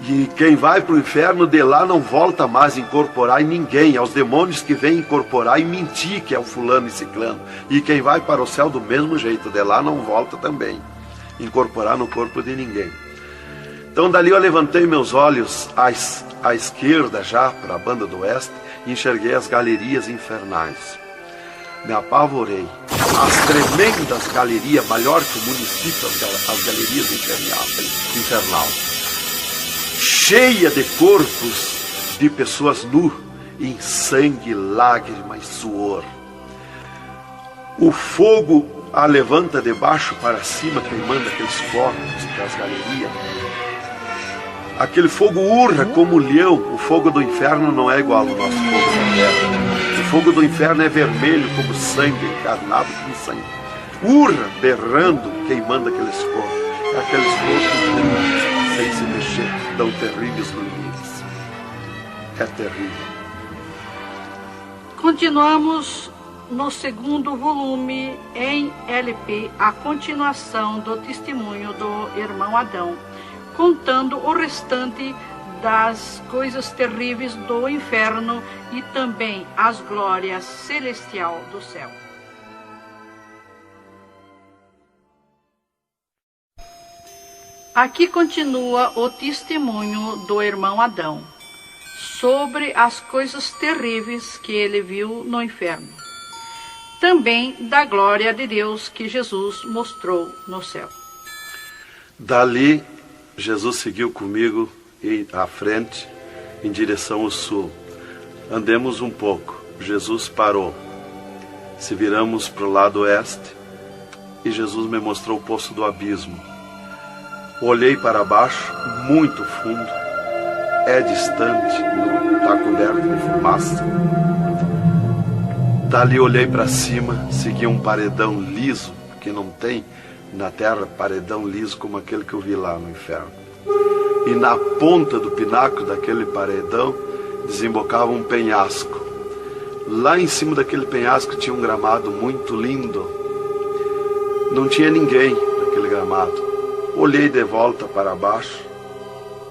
E quem vai para o inferno de lá não volta mais a incorporar em ninguém, aos demônios que vêm incorporar e mentir que é o fulano e ciclano. E quem vai para o céu do mesmo jeito, de lá não volta também, incorporar no corpo de ninguém. Então dali eu levantei meus olhos à esquerda já, para a banda do oeste, e enxerguei as galerias infernais. Me apavorei. As tremendas galerias, maior que o município, as galerias infernal, cheia de corpos de pessoas nu, em sangue, lágrima e suor. O fogo a levanta de baixo para cima, queimando aqueles corpos das galerias. Aquele fogo urra como leão. O fogo do inferno não é igual ao nosso fogo da terra. O fogo do inferno é vermelho como sangue, encarnado como sangue. Urra, berrando, queimando aqueles corpos. Aqueles corpos sem se mexer, dão terríveis ruídos. É terrível. Continuamos no segundo volume em LP, a continuação do testemunho do irmão Adão, contando o restante das coisas terríveis do inferno e também as glórias celestiais do céu. Aqui continua o testemunho do irmão Adão sobre as coisas terríveis que ele viu no inferno. Também da glória de Deus que Jesus mostrou no céu. Dali, Jesus seguiu comigo à frente, em direção ao sul. Andemos um pouco. Jesus parou. Se viramos para o lado oeste, e Jesus me mostrou o poço do abismo. Olhei para baixo, muito fundo. É distante, está coberto de fumaça. Dali olhei para cima, segui um paredão liso, porque não tem na terra paredão liso como aquele que eu vi lá no inferno. E na ponta do pináculo daquele paredão desembocava um penhasco. Lá em cima daquele penhasco tinha um gramado muito lindo. Não tinha ninguém naquele gramado. Olhei de volta para baixo,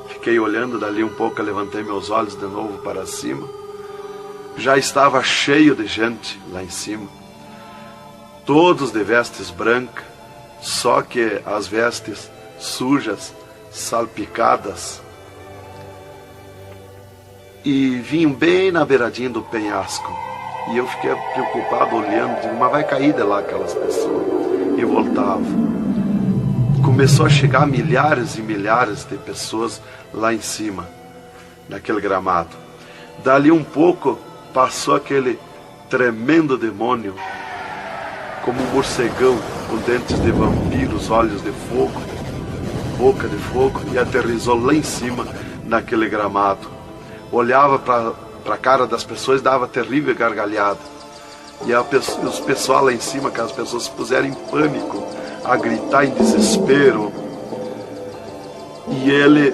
fiquei olhando dali um pouco, levantei meus olhos de novo para cima. Já estava cheio de gente lá em cima, todos de vestes brancas, só que as vestes sujas, salpicadas, e vinham bem na beiradinha do penhasco. E eu fiquei preocupado olhando, digo, mas vai cair de lá aquelas pessoas. E voltava. Começou a chegar milhares e milhares de pessoas lá em cima, naquele gramado. Dali um pouco passou aquele tremendo demônio, como um morcegão, com dentes de vampiros, olhos de fogo, boca de fogo, e aterrissou lá em cima naquele gramado. Olhava para a cara das pessoas e dava terrível gargalhada. E os pessoal lá em cima, que as pessoas se puseram em pânico, a gritar em desespero. E ele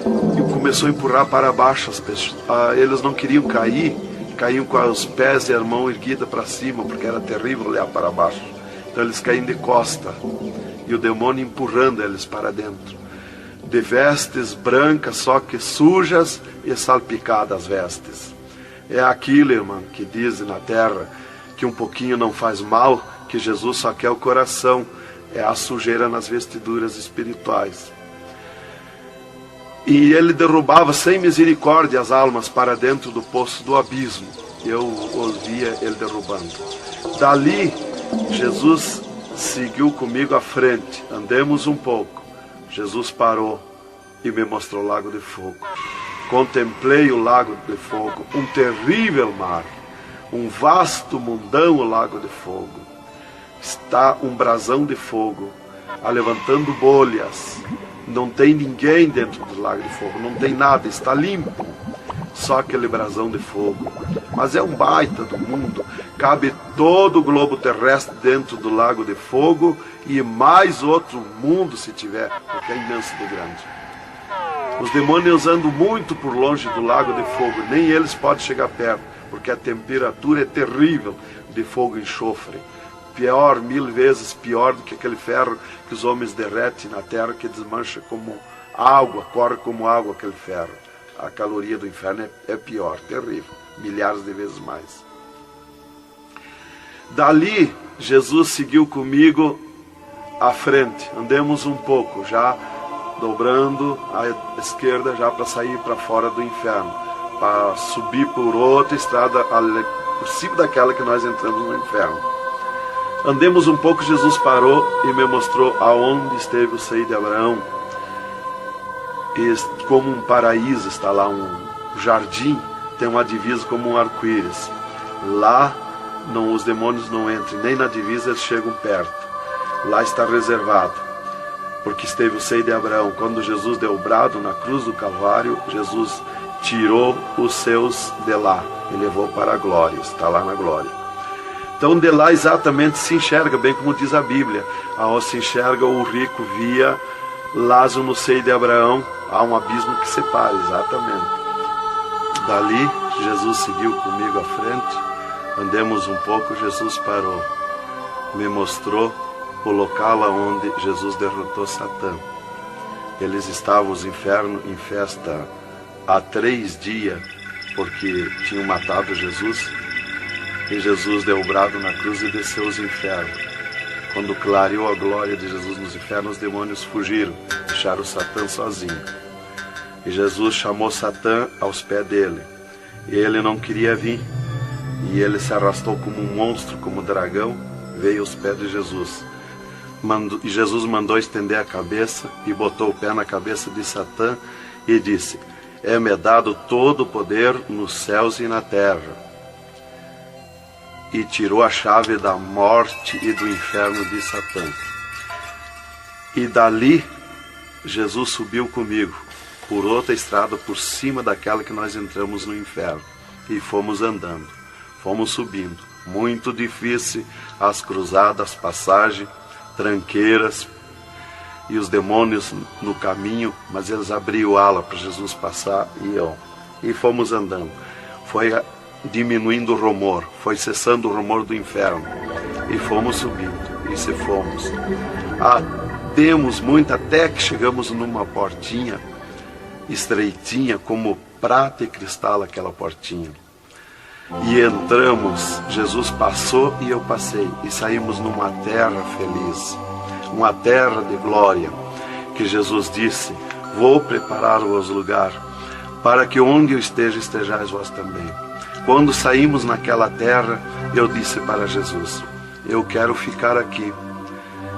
começou a empurrar para baixo as pessoas. Eles não queriam cair, caíam com os pés e a mão erguida para cima, porque era terrível olhar para baixo. Então eles caíam de costa, e o demônio empurrando eles para dentro. De vestes brancas, só que sujas e salpicadas as vestes. É aquilo, irmão, que dizem na terra, que um pouquinho não faz mal, que Jesus só quer o coração. É a sujeira nas vestiduras espirituais. E ele derrubava sem misericórdia as almas para dentro do poço do abismo. Eu ouvia ele derrubando. Dali, Jesus seguiu comigo à frente. Andemos um pouco. Jesus parou e me mostrou o lago de fogo. Contemplei o lago de fogo, um terrível mar, um vasto mundão, o lago de fogo. Está um brasão de fogo, levantando bolhas. Não tem ninguém dentro do lago de fogo, não tem nada, está limpo. Só aquele brasão de fogo. mas é um baita do mundo. Cabe todo o globo terrestre dentro do lago de fogo e mais outro mundo se tiver, porque é imenso de grande. Os demônios andam muito por longe do lago de fogo, nem eles podem chegar perto, porque a temperatura é terrível de fogo e enxofre. Pior, 1000 vezes pior do que aquele ferro que os homens derretem na terra, que desmancha como água, corre como água aquele ferro. A caloria do inferno é pior, terrível, milhares de vezes mais. Dali, Jesus seguiu comigo à frente. Andemos um pouco, já dobrando à esquerda, já para sair para fora do inferno, para subir por outra estrada, por cima daquela que nós entramos no inferno. Andemos um pouco, Jesus parou e me mostrou aonde esteve o seio de Abraão. E como um paraíso está lá, um jardim, tem uma divisa como um arco-íris. Lá os demônios não entram, nem na divisa eles chegam perto. Lá está reservado, porque esteve o seio de Abraão. Quando Jesus deu o brado na cruz do Calvário, Jesus tirou os seus de lá e levou para a glória, está lá na glória. Então de lá exatamente se enxerga, bem como diz a Bíblia, aonde se enxerga o rico via Lázaro no seio de Abraão, há um abismo que separa, exatamente. Dali Jesus seguiu comigo à frente, andemos um pouco, Jesus parou, me mostrou o local onde Jesus derrotou Satã. Eles estavam, os infernos, em festa há 3 dias, porque tinham matado Jesus, e Jesus deu o brado na cruz e desceu os infernos. Quando clareou a glória de Jesus nos infernos, os demônios fugiram, deixaram Satã sozinho. E Jesus chamou Satã aos pés dele, e ele não queria vir, e ele se arrastou como um monstro, como um dragão, veio aos pés de Jesus. E Jesus mandou estender a cabeça e botou o pé na cabeça de Satã e disse: é-me dado todo o poder nos céus e na terra. E tirou a chave da morte e do inferno de Satã. E dali Jesus subiu comigo por outra estrada por cima daquela que nós entramos no inferno, e fomos andando, fomos subindo, muito difícil as cruzadas, passagem, tranqueiras, e os demônios no caminho, mas eles abriam ala para Jesus passar, e fomos andando. Foi diminuindo o rumor, foi cessando o rumor do inferno, e fomos subindo, e se fomos. Demos muito até que chegamos numa portinha estreitinha, como prata e cristal aquela portinha. E entramos, Jesus passou e eu passei, e saímos numa terra feliz, uma terra de glória, que Jesus disse: vou preparar-vos lugar, para que onde eu esteja, estejais vós também. Quando saímos naquela terra, eu disse para Jesus: eu quero ficar aqui,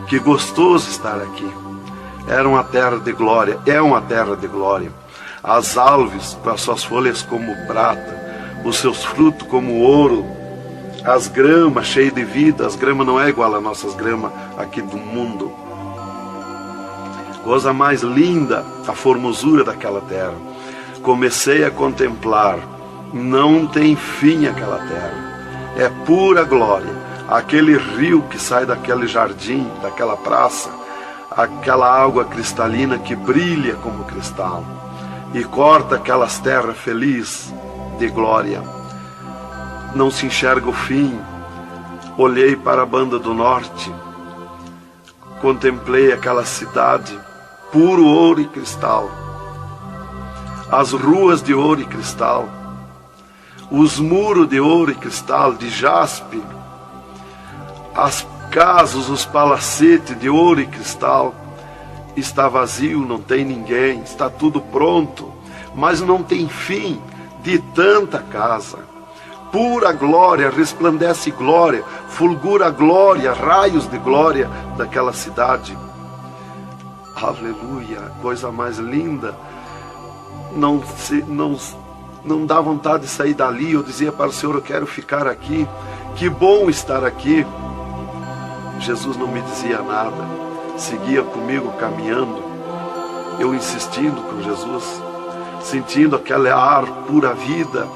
que gostoso estar aqui. Era uma terra de glória, é uma terra de glória. As árvores com as suas folhas como prata, os seus frutos como ouro, as gramas cheias de vida. As gramas não é igual às nossas gramas aqui do mundo. Coisa mais linda, a formosura daquela terra. Comecei a contemplar, não tem fim aquela terra, é pura glória. Aquele rio que sai daquele jardim, daquela praça, aquela água cristalina que brilha como cristal, e corta aquelas terras felizes de glória. Não se enxerga o fim. Olhei para a banda do norte, contemplei aquela cidade, puro ouro e cristal, as ruas de ouro e cristal, os muros de ouro e cristal, de jaspe, as casas, os palacetes de ouro e cristal. Está vazio, não tem ninguém, está tudo pronto, mas não tem fim de tanta casa. Pura glória, resplandece glória, fulgura glória, raios de glória daquela cidade. Aleluia, coisa mais linda. Não dá vontade de sair dali. Eu dizia para o Senhor: eu quero ficar aqui, que bom estar aqui. Jesus não me dizia nada, seguia comigo caminhando, eu insistindo com Jesus, sentindo aquele ar pura vida,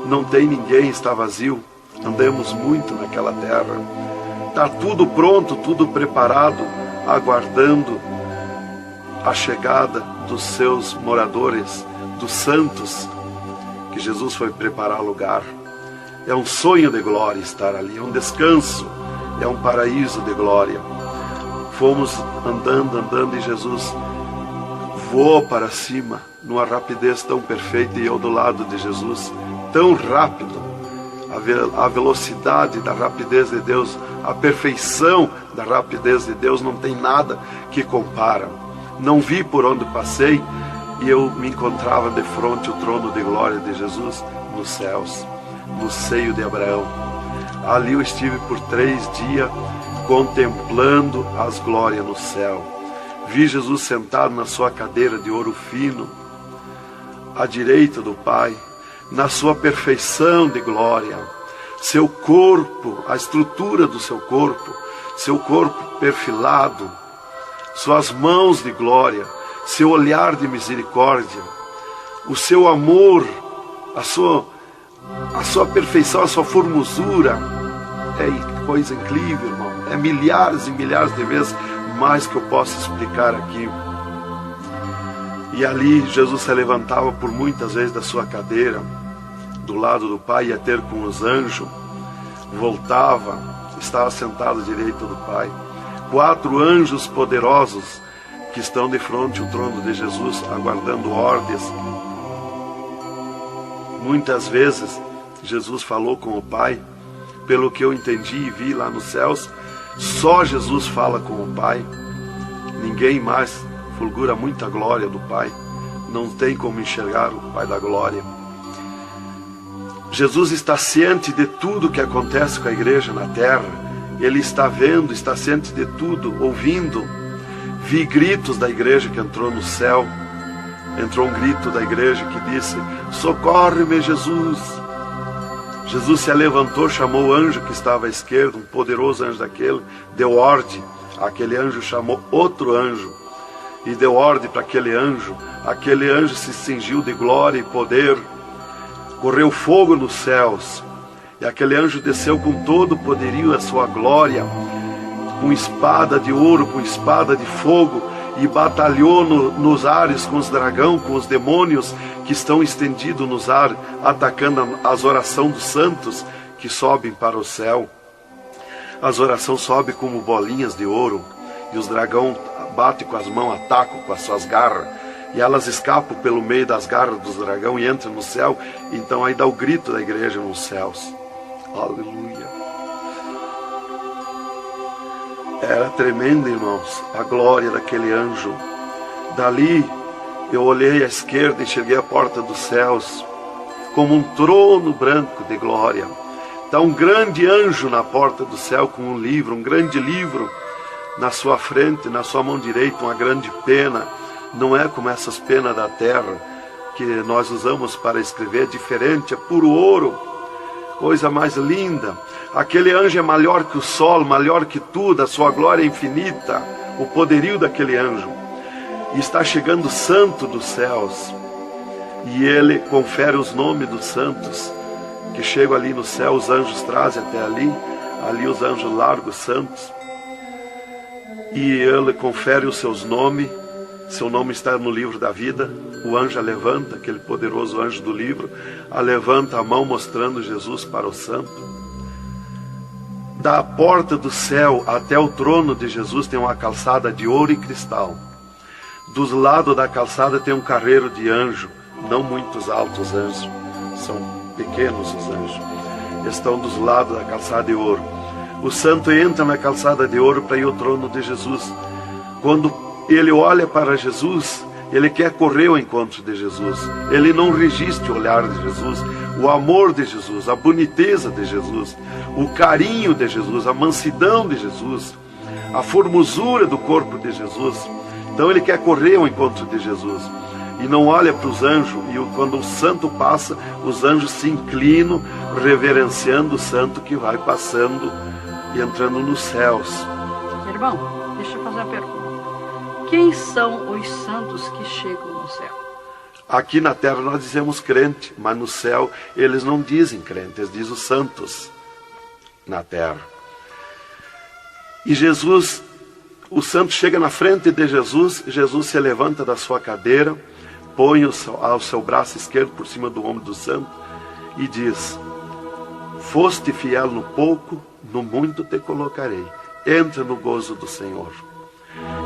não tem ninguém, está vazio. Andamos muito naquela terra. Está tudo pronto, tudo preparado, aguardando a chegada dos seus moradores, dos santos, que Jesus foi preparar lugar. É um sonho de glória estar ali, é um descanso, é um paraíso de glória. Fomos andando e Jesus voou para cima, numa rapidez tão perfeita, e eu do lado de Jesus, tão rápido. A velocidade da rapidez de Deus, a perfeição da rapidez de Deus, não tem nada que compara. Não vi por onde passei, e eu me encontrava de frente ao trono de glória de Jesus nos céus, no seio de Abraão. Ali eu estive por 3 dias contemplando as glórias no céu. Vi Jesus sentado na sua cadeira de ouro fino, à direita do Pai, na sua perfeição de glória. Seu corpo, a estrutura do seu corpo perfilado, suas mãos de glória, seu olhar de misericórdia, o seu amor, a sua perfeição, a sua formosura. É coisa incrível, irmão. É milhares e milhares de vezes mais que eu posso explicar aqui. E ali Jesus se levantava por muitas vezes da sua cadeira, do lado do Pai, ia ter com os anjos, voltava, estava sentado à direita do Pai. 4 anjos poderosos que estão de frente ao trono de Jesus, aguardando ordens. Muitas vezes Jesus falou com o Pai, pelo que eu entendi e vi lá nos céus, só Jesus fala com o Pai, ninguém mais. Fulgura muita glória do Pai, não tem como enxergar o Pai da glória. Jesus está ciente de tudo que acontece com a igreja na terra. Ele está vendo, está ciente de tudo, ouvindo. Vi gritos da igreja que entrou no céu. Entrou um grito da igreja que disse: socorre-me, Jesus. Jesus se levantou, chamou o anjo que estava à esquerda, um poderoso anjo daquele, deu ordem. Aquele anjo chamou outro anjo e deu ordem para aquele anjo. Aquele anjo se cingiu de glória e poder. Correu fogo nos céus. E aquele anjo desceu com todo o poderio e a sua glória, com espada de ouro, com espada de fogo, e batalhou nos ares com os dragões, com os demônios que estão estendidos nos ares, atacando as orações dos santos que sobem para o céu. As orações sobem como bolinhas de ouro, e os dragões batem com as mãos, atacam com as suas garras, e elas escapam pelo meio das garras dos dragões e entram no céu. Então aí dá o grito da igreja nos céus. Aleluia. Era tremendo, irmãos, a glória daquele anjo. Dali eu olhei à esquerda e enxerguei a porta dos céus, como um trono branco de glória. Está um grande anjo na porta do céu com um livro, um grande livro na sua frente, na sua mão direita, uma grande pena. Não é como essas penas da terra que nós usamos para escrever, é diferente, é puro ouro, coisa mais linda. Aquele anjo é maior que o sol, maior que tudo, a sua glória é infinita, o poderio daquele anjo. E está chegando o santo dos céus, e ele confere os nomes dos santos, que chegam ali no céu, os anjos trazem até ali os anjos largam os santos, e ele confere os seus nomes. Seu nome está no livro da vida. O anjo a levanta, aquele poderoso anjo do livro, a levanta a mão mostrando Jesus para o santo. Da porta do céu até o trono de Jesus tem uma calçada de ouro e cristal. Dos lados da calçada tem um carreiro de anjo, não muitos altos anjos, são pequenos os anjos. Estão dos lados da calçada de ouro. O santo entra na calçada de ouro para ir ao trono de Jesus. Quando ele olha para Jesus, ele quer correr ao encontro de Jesus. Ele não resiste o olhar de Jesus, o amor de Jesus, a boniteza de Jesus, o carinho de Jesus, a mansidão de Jesus, a formosura do corpo de Jesus. Então ele quer correr ao encontro de Jesus e não olha para os anjos. E quando o santo passa, os anjos se inclinam, reverenciando o santo que vai passando e entrando nos céus. Irmão, deixa eu fazer uma pergunta. Quem são os santos que chegam no céu? Aqui na terra nós dizemos crente, mas no céu eles não dizem crente, eles dizem os santos na terra. E Jesus, o santo chega na frente de Jesus, Jesus se levanta da sua cadeira, põe o seu braço esquerdo por cima do ombro do santo e diz: foste fiel no pouco, no muito te colocarei. Entra no gozo do Senhor.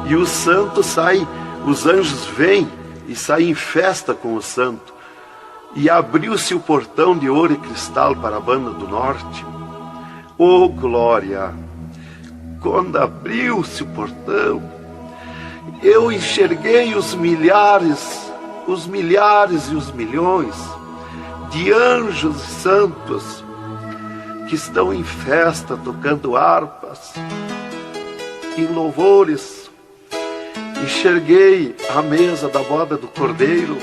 E o santo sai, os anjos vêm e saem em festa com o santo. E abriu-se o portão de ouro e cristal para a banda do norte. Oh, glória! Quando abriu-se o portão, eu enxerguei os milhares e os milhões de anjos e santos que estão em festa, tocando harpas, em louvores. Enxerguei a mesa da boda do Cordeiro,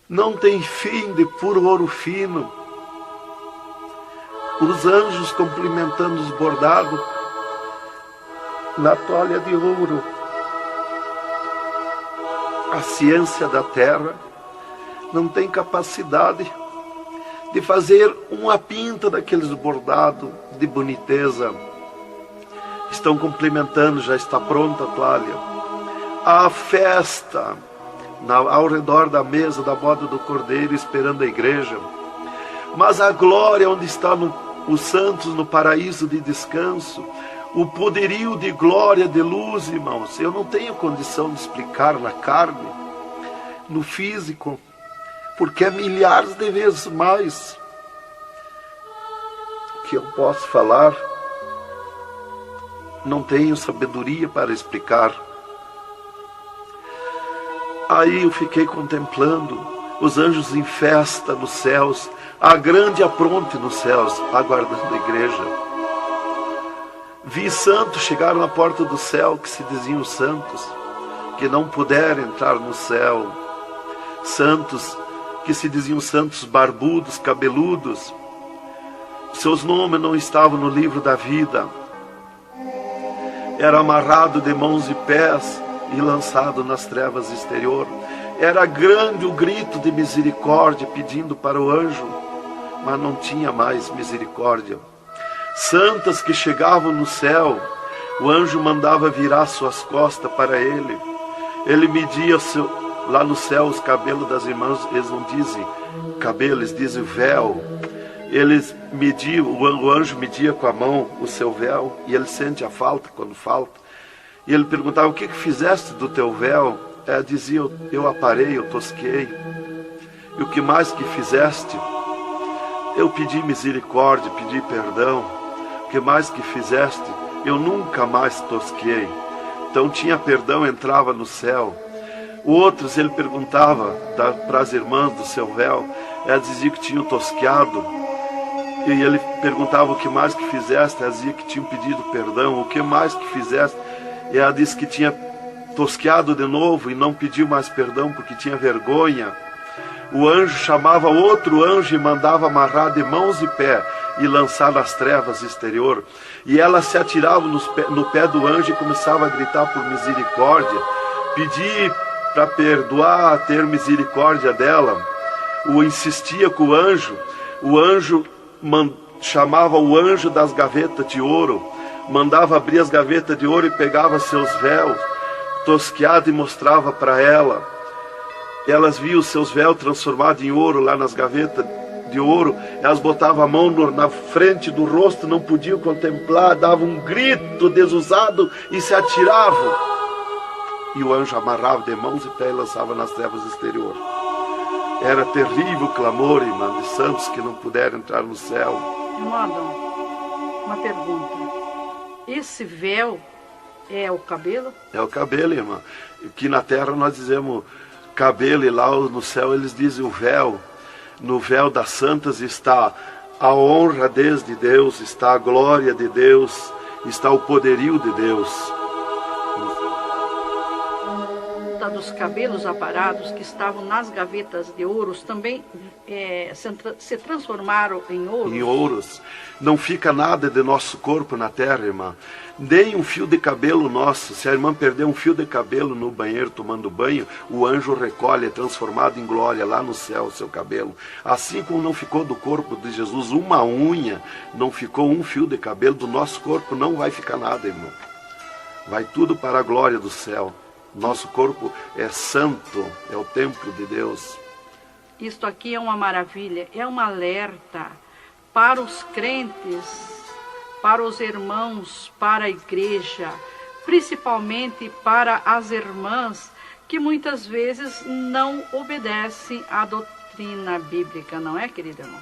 não tem fim, de puro ouro fino. Os anjos cumprimentando os bordados na toalha de ouro. A ciência da terra não tem capacidade de fazer uma pinta daqueles bordados de boniteza. Estão cumprimentando, já está pronta a toalha. A festa ao redor da mesa da boda do Cordeiro, esperando a igreja. Mas a glória onde estão os santos no paraíso de descanso, o poderio de glória, de luz, irmãos, eu não tenho condição de explicar na carne, no físico, porque é milhares de vezes mais que eu posso falar. Não tenho sabedoria para explicar. Aí eu fiquei contemplando os anjos em festa nos céus, a grande apronte nos céus, aguardando a igreja. Vi santos chegar na porta do céu, que se diziam santos, que não puderam entrar no céu. Santos que se diziam santos barbudos, cabeludos. Seus nomes não estavam no livro da vida. Era amarrado de mãos e pés e lançado nas trevas exterior. Era grande o grito de misericórdia pedindo para o anjo, mas não tinha mais misericórdia. Santas que chegavam no céu, o anjo mandava virar suas costas para ele. Ele media lá no céu os cabelos das irmãs, eles não dizem cabelo, eles dizem véu. Eles mediam, o anjo media com a mão o seu véu, e ele sente a falta quando falta. E ele perguntava: o que fizeste do teu véu? Ela dizia: eu aparei, eu tosquei. E o que mais que fizeste? Eu pedi misericórdia, pedi perdão. O que mais que fizeste? Eu nunca mais tosquei. Então tinha perdão, entrava no céu. Outros ele perguntava para as irmãs do seu véu. Ela dizia que tinham tosqueado. E ele perguntava: o que mais que fizeste? Ela dizia que tinham pedido perdão. O que mais que fizeste? E ela disse que tinha tosqueado de novo e não pediu mais perdão porque tinha vergonha. O anjo chamava outro anjo e mandava amarrar de mãos e pé e lançar nas trevas exterior. E ela se atirava no pé do anjo e começava a gritar por misericórdia, pedir para perdoar, ter misericórdia dela. Insistia com o anjo chamava o anjo das gavetas de ouro, mandava abrir as gavetas de ouro e pegava seus véus tosqueados e mostrava para ela. Elas viam seus véus transformados em ouro lá nas gavetas de ouro. Elas botavam a mão na frente do rosto, não podiam contemplar, davam um grito desusado e se atiravam. E o anjo amarrava de mãos e pés e lançava nas trevas exterior. Era terrível o clamor, irmã, de santos que não puderam entrar no céu. Irmão Adão, uma pergunta. Esse véu é o cabelo? É o cabelo, irmã. Aqui na terra nós dizemos cabelo e lá no céu eles dizem o véu. No véu das santas está a honra desde Deus, está a glória de Deus, está o poderio de Deus. Está dos cabelos aparados que estavam nas gavetas de ouros também se transformaram em ouros? Em ouros. Não fica nada de nosso corpo na terra, irmã. Nem um fio de cabelo nosso. Se a irmã perder um fio de cabelo no banheiro tomando banho, o anjo recolhe, é transformado em glória lá no céu o seu cabelo. Assim como não ficou do corpo de Jesus uma unha, não ficou um fio de cabelo do nosso corpo, não vai ficar nada, irmão. Vai tudo para a glória do céu. Nosso corpo é santo, é o templo de Deus. Isto aqui é uma maravilha, é um alerta para os crentes, para os irmãos, para a igreja, principalmente para as irmãs que muitas vezes não obedecem à doutrina bíblica, não é, querido irmão?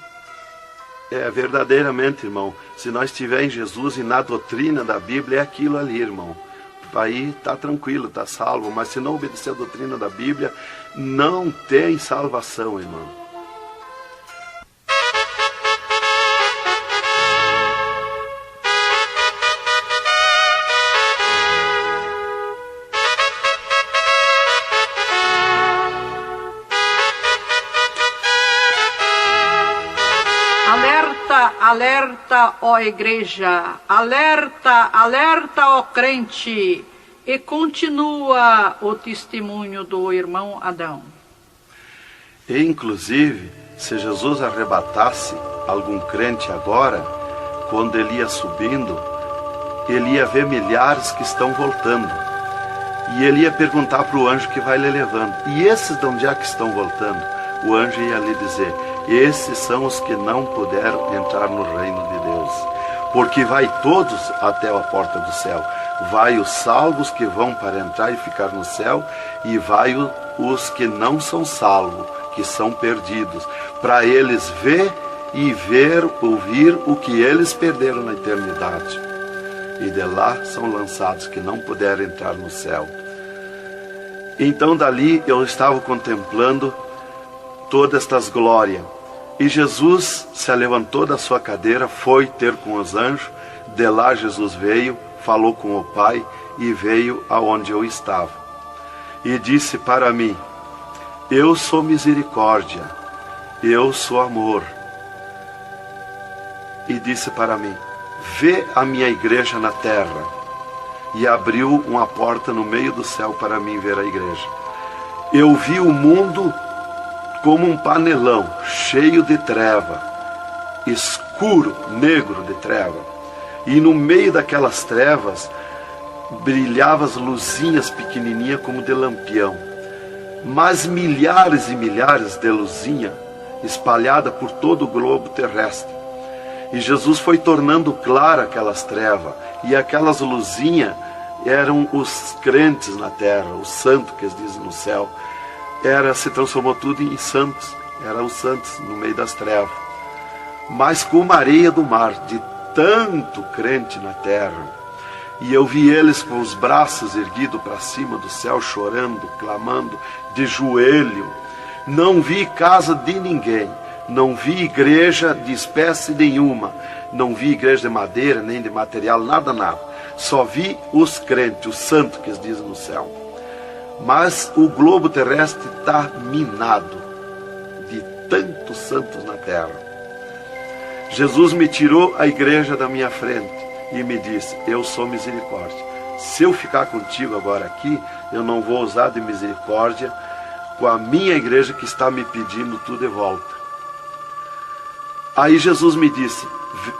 É, verdadeiramente, irmão. Se nós estivermos em Jesus e na doutrina da Bíblia, é aquilo ali, irmão. Aí está tranquilo, está salvo. Mas se não obedecer a doutrina da Bíblia, não tem salvação, irmão. Alerta, ó igreja, alerta, alerta, ó crente, e continua o testemunho do irmão Adão. E, inclusive, se Jesus arrebatasse algum crente agora, quando ele ia subindo, ele ia ver milhares que estão voltando. E ele ia perguntar para o anjo que vai lhe levando. E esses de onde é que estão voltando? O anjo ia lhe dizer: esses são os que não puderam entrar no reino de Deus. Porque vai todos até a porta do céu. Vai os salvos que vão para entrar e ficar no céu, e vai os que não são salvos, que são perdidos, para eles ver e ouvir o que eles perderam na eternidade. E de lá são lançados que não puderam entrar no céu. Então dali eu estava contemplando todas estas glórias. E Jesus se levantou da sua cadeira, foi ter com os anjos. De lá Jesus veio, falou com o Pai e veio aonde eu estava. E disse para mim: eu sou misericórdia, eu sou amor. E disse para mim: vê a minha igreja na terra. E abriu uma porta no meio do céu para mim ver a igreja. Eu vi o mundo como um panelão, cheio de treva, escuro, negro de treva. E no meio daquelas trevas, brilhavam as luzinhas pequenininhas como de lampião. Mas milhares e milhares de luzinhas espalhadas por todo o globo terrestre. E Jesus foi tornando clara aquelas trevas. E aquelas luzinhas eram os crentes na terra, os santos que eles dizem no céu. Se transformou tudo em santos. Eram os santos no meio das trevas. Mas como a areia do mar, de tanto crente na terra. E eu vi eles com os braços erguidos para cima do céu, chorando, clamando, de joelho. Não vi casa de ninguém. Não vi igreja de espécie nenhuma. Não vi igreja de madeira, nem de material, nada, nada. Só vi os crentes, os santos que eles dizem no céu. Mas o globo terrestre está minado de tantos santos na terra. Jesus me tirou a igreja da minha frente e me disse: eu sou misericórdia. Se eu ficar contigo agora aqui, eu não vou usar de misericórdia com a minha igreja que está me pedindo tudo de volta. Aí Jesus me disse,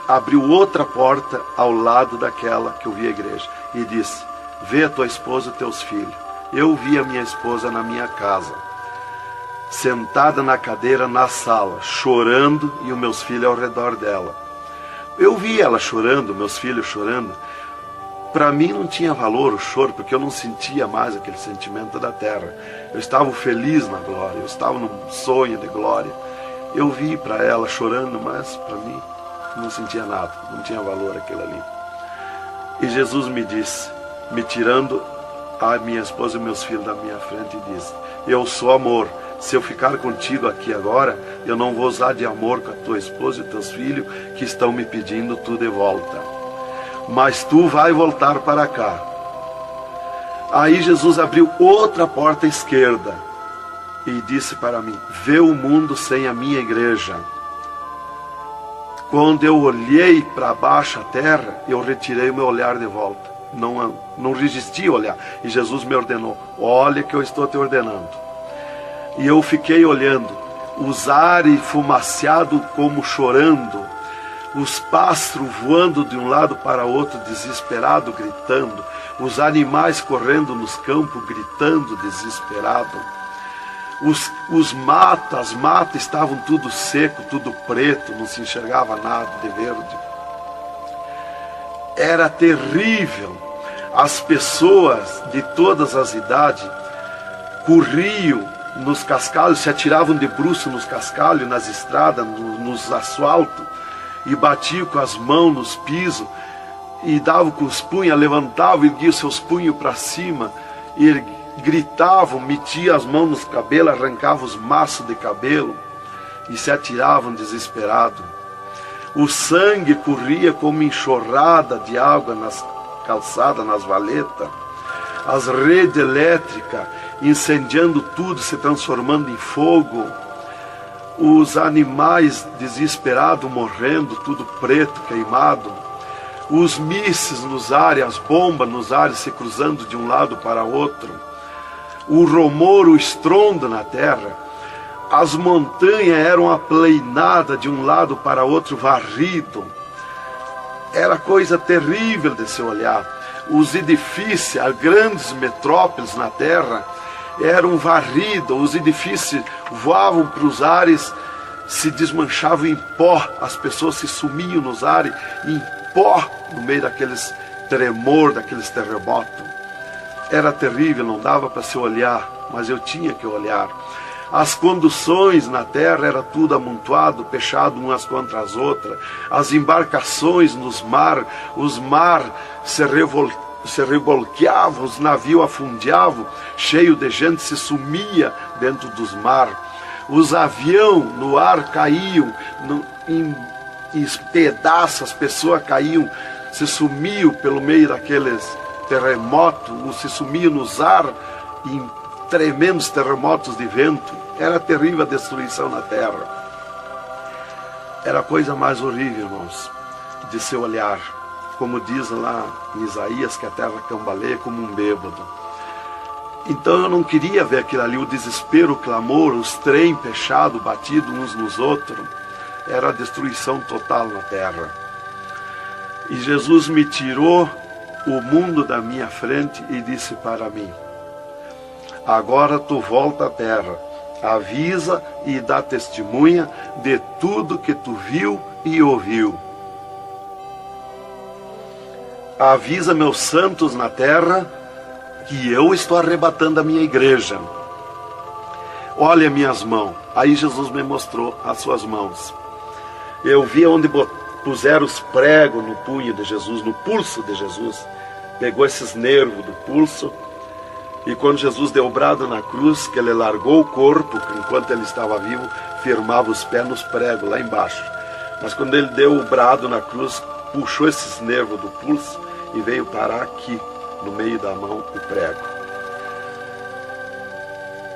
abriu outra porta ao lado daquela que eu vi a igreja e disse: vê a tua esposa e teus filhos. Eu vi a minha esposa na minha casa, sentada na cadeira na sala, chorando, e os meus filhos ao redor dela. Eu vi ela chorando, meus filhos chorando. Para mim não tinha valor o choro, porque eu não sentia mais aquele sentimento da terra. Eu estava feliz na glória, eu estava num sonho de glória. Eu vi para ela chorando, mas para mim não sentia nada, não tinha valor aquilo ali. E Jesus me disse, me tirando a minha esposa e meus filhos da minha frente, e disse: eu sou amor. Se eu ficar contigo aqui agora, eu não vou usar de amor com a tua esposa e teus filhos que estão me pedindo tudo de volta. Mas tu vai voltar para cá. Aí Jesus abriu outra porta à esquerda e disse para mim: vê o mundo sem a minha igreja. Quando eu olhei para baixo a terra, eu retirei o meu olhar de volta. Não resisti a olhar. E Jesus me ordenou: olha que eu estou te ordenando. E eu fiquei olhando, os ares fumaciados como chorando, os pássaros voando de um lado para outro, desesperado, gritando, os animais correndo nos campos, gritando, desesperado. As matas estavam tudo seco, tudo preto, não se enxergava nada de verde. Era terrível. As pessoas de todas as idades corriam nos cascalhos, se atiravam de bruços nos cascalhos, nas estradas, nos asfaltos, e batiam com as mãos nos pisos, e davam com os punhos, levantavam e erguiam seus punhos para cima, e gritavam, metiam as mãos nos cabelos, arrancavam os maços de cabelo, e se atiravam desesperados. O sangue corria como enxurrada de água nas calçadas, nas valetas. As redes elétricas incendiando tudo, se transformando em fogo. Os animais desesperados morrendo, tudo preto, queimado. Os mísseis nos ares, as bombas nos ares se cruzando de um lado para outro. O rumor, o estrondo na terra. As montanhas eram aplainadas de um lado para outro, varrido. Era coisa terrível de se olhar. Os edifícios, as grandes metrópoles na terra, eram varridos. Os edifícios voavam para os ares, se desmanchavam em pó. As pessoas se sumiam nos ares em pó, no meio daqueles tremor, daqueles terremotos. Era terrível, não dava para se olhar, mas eu tinha que olhar. As conduções na terra era tudo amontoado, fechado umas contra as outras. As embarcações nos mar, os mar se revolqueavam, os navios afundiavam, cheio de gente, se sumia dentro dos mar. Os aviões no ar caíam em pedaços, as pessoas caíam, se sumiam pelo meio daqueles terremotos, se sumiam nos ar em tremendos terremotos de vento. Era terrível a destruição na terra. Era a coisa mais horrível, irmãos, de se olhar. Como diz lá em Isaías, que a terra cambaleia como um bêbado. Então eu não queria ver aquilo ali, o desespero, o clamor, os trens fechados, batidos uns nos outros. Era a destruição total na terra. E Jesus me tirou o mundo da minha frente e disse para mim: agora tu volta à terra, avisa e dá testemunha de tudo que tu viu e ouviu. Avisa meus santos na terra que eu estou arrebatando a minha igreja. Olha minhas mãos. Aí Jesus me mostrou as suas mãos. Eu vi onde puseram os pregos no punho de Jesus, no pulso de Jesus. Pegou esses nervos do pulso. E quando Jesus deu o brado na cruz, que ele largou o corpo, enquanto ele estava vivo, firmava os pés nos pregos lá embaixo. Mas quando ele deu o brado na cruz, puxou esses nervos do pulso e veio parar aqui, no meio da mão, o prego.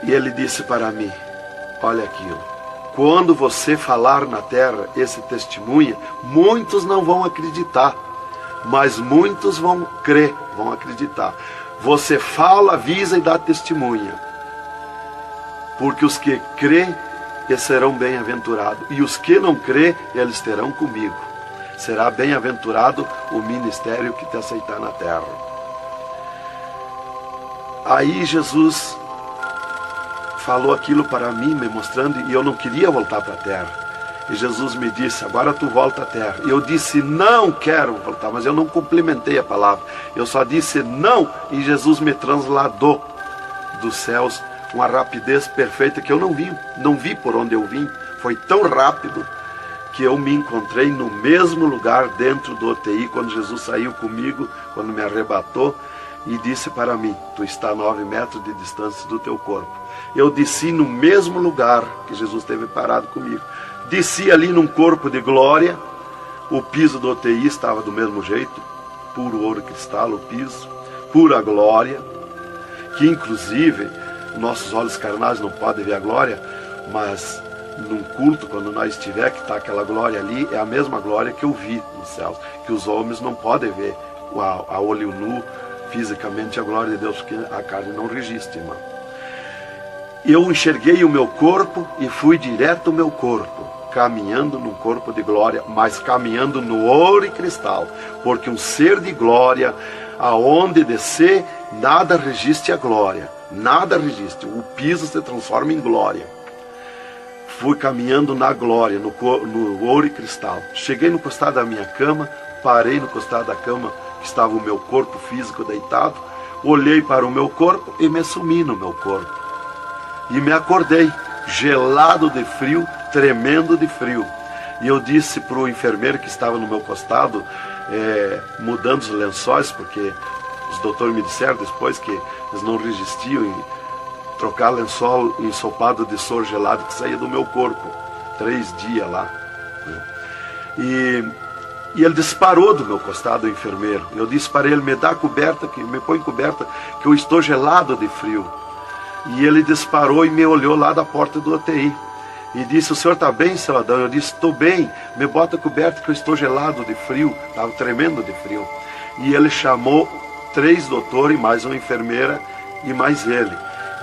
E ele disse para mim: olha aquilo, quando você falar na terra esse testemunho, muitos não vão acreditar, mas muitos vão crer, vão acreditar. Você fala, avisa e dá testemunha. Porque os que crêem, eles serão bem-aventurados. E os que não crêem, eles terão comigo. Será bem-aventurado o ministério que te aceitar na terra. Aí Jesus falou aquilo para mim, me mostrando, e eu não queria voltar para a terra. E Jesus me disse: agora tu volta à terra. E eu disse: não quero voltar, mas eu não complementei a palavra. Eu só disse não, e Jesus me transladou dos céus, uma rapidez perfeita que eu não vi por onde eu vim. Foi tão rápido que eu me encontrei no mesmo lugar dentro do UTI, quando Jesus saiu comigo, quando me arrebatou, e disse para mim: tu está a 9 metros de distância do teu corpo. Eu desci no mesmo lugar que Jesus esteve parado comigo. Desci ali num corpo de glória. O piso do UTI estava do mesmo jeito, puro ouro cristal o piso, pura glória. que inclusive nossos olhos carnais não podem ver a glória, mas num culto, quando nós estiver, que está aquela glória ali, é a mesma glória que eu vi nos céus, que os homens não podem ver a olho nu, fisicamente, a glória de Deus, porque a carne não resiste, irmão. Eu enxerguei o meu corpo e fui direto ao meu corpo, caminhando num corpo de glória, mas caminhando no ouro e cristal, porque um ser de glória, aonde descer, nada resiste a glória, nada resiste, o piso se transforma em glória. Fui caminhando na glória, no ouro e cristal. Cheguei no costado da minha cama, parei no costado da cama, que estava o meu corpo físico deitado, olhei para o meu corpo e me sumi no meu corpo. E me acordei, gelado de frio, tremendo de frio. E eu disse para o enfermeiro que estava no meu costado, mudando os lençóis, porque os doutores me disseram depois que eles não resistiam em trocar lençol ensopado de soro gelado que saía do meu corpo. 3 dias lá. E ele disparou do meu costado, o enfermeiro. Eu disse para ele, me dá coberta, me põe coberta, que eu estou gelado de frio. E ele disparou e me olhou lá da porta do UTI. E disse, o senhor está bem, seu Adão? Eu disse, estou bem, me bota coberta que eu estou gelado de frio. Estava tremendo de frio. E ele chamou 3 doutores, mais uma enfermeira e mais ele.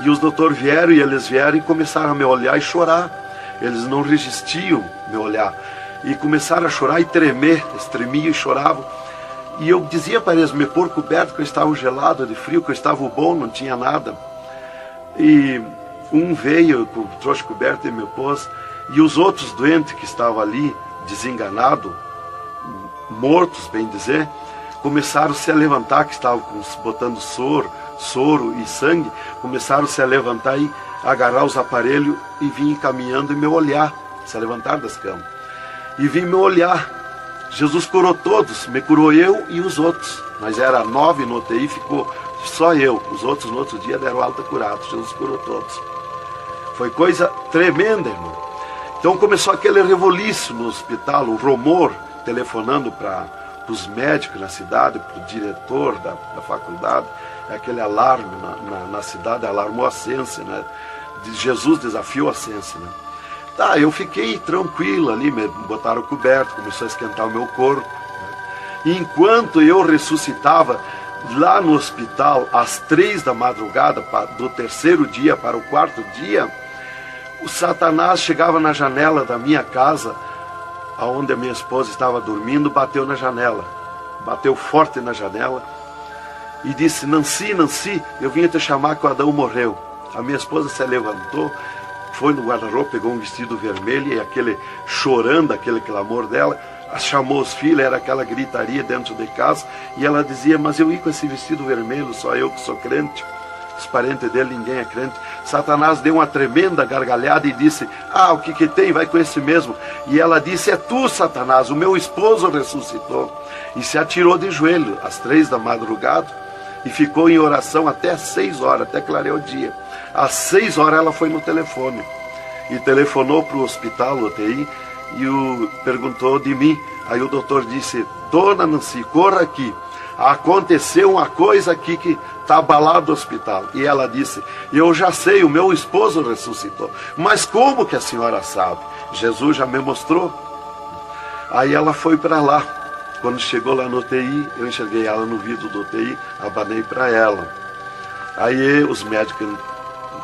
E os doutores vieram e eles vieram e começaram a me olhar e chorar. Eles não resistiam me olhar. E começaram a chorar e tremer, eles tremiam e choravam. E eu dizia para eles me pôr coberto, que eu estava gelado de frio, que eu estava bom, não tinha nada. E um veio, trouxe coberto e me pôs. E os outros doentes que estavam ali, desenganados, mortos, bem dizer, começaram a se levantar, que estavam botando soro e sangue, começaram a se levantar e agarrar os aparelhos e vir caminhando e me olhar, se levantar das camas. E vim me olhar. Jesus curou todos, me curou eu e os outros. Mas era 9 no UTI, ficou só eu. Os outros no outro dia deram alta curados. Jesus curou todos. Foi coisa tremenda, irmão. Então começou aquele revoluço no hospital, o rumor, telefonando para os médicos na cidade, para o diretor da faculdade, aquele alarme na cidade, alarmou a ciência, né? Jesus desafiou a ciência, né? Tá, eu fiquei tranquilo ali, me botaram coberto, começou a esquentar o meu corpo, né? E enquanto eu ressuscitava lá no hospital, às 3 da madrugada, do 3º dia para o 4º dia, o Satanás chegava na janela da minha casa, aonde a minha esposa estava dormindo, bateu na janela, bateu forte na janela, e disse, Nancy, Nancy, eu vim te chamar que o Adão morreu. A minha esposa se levantou, foi no guarda-roupa, pegou um vestido vermelho e aquele chorando, aquele clamor dela, chamou os filhos, era aquela gritaria dentro de casa, e ela dizia, mas eu ia com esse vestido vermelho, só eu que sou crente, os parentes dele, ninguém é crente. Satanás deu uma tremenda gargalhada e disse, o que tem, vai com esse mesmo. E ela disse, é tu, Satanás, o meu esposo ressuscitou. E se atirou de joelho às 3 da madrugada e ficou em oração até 6 horas, até clarear o dia. Às 6 horas ela foi no telefone e telefonou para o hospital, UTI, e perguntou de mim. Aí o doutor disse, dona Nancy, corra aqui, aconteceu uma coisa aqui que está abalado o hospital. E ela disse, eu já sei, o meu esposo ressuscitou. Mas como que a senhora sabe? Jesus já me mostrou. Aí ela foi para lá. Quando chegou lá no UTI, eu enxerguei ela no vidro do UTI, abanei para ela. Aí os médicos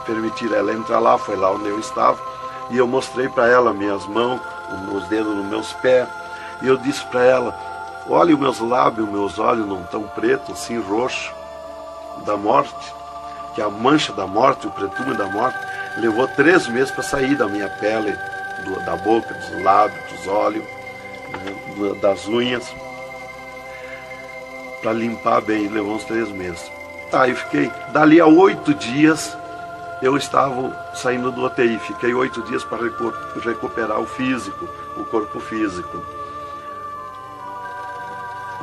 permitiram ela entrar lá, foi lá onde eu estava, e eu mostrei para ela minhas mãos, os dedos nos meus pés, e eu disse para ela, olha os meus lábios, meus olhos não tão pretos, assim roxo, da morte, que a mancha da morte, o pretume da morte, levou 3 meses para sair da minha pele, da boca, dos lábios, dos olhos, né, das unhas, para limpar bem, levou uns 3 meses. Tá, eu fiquei, dali a 8 dias, eu estava saindo do UTI, fiquei 8 dias para recuperar o físico, o corpo físico.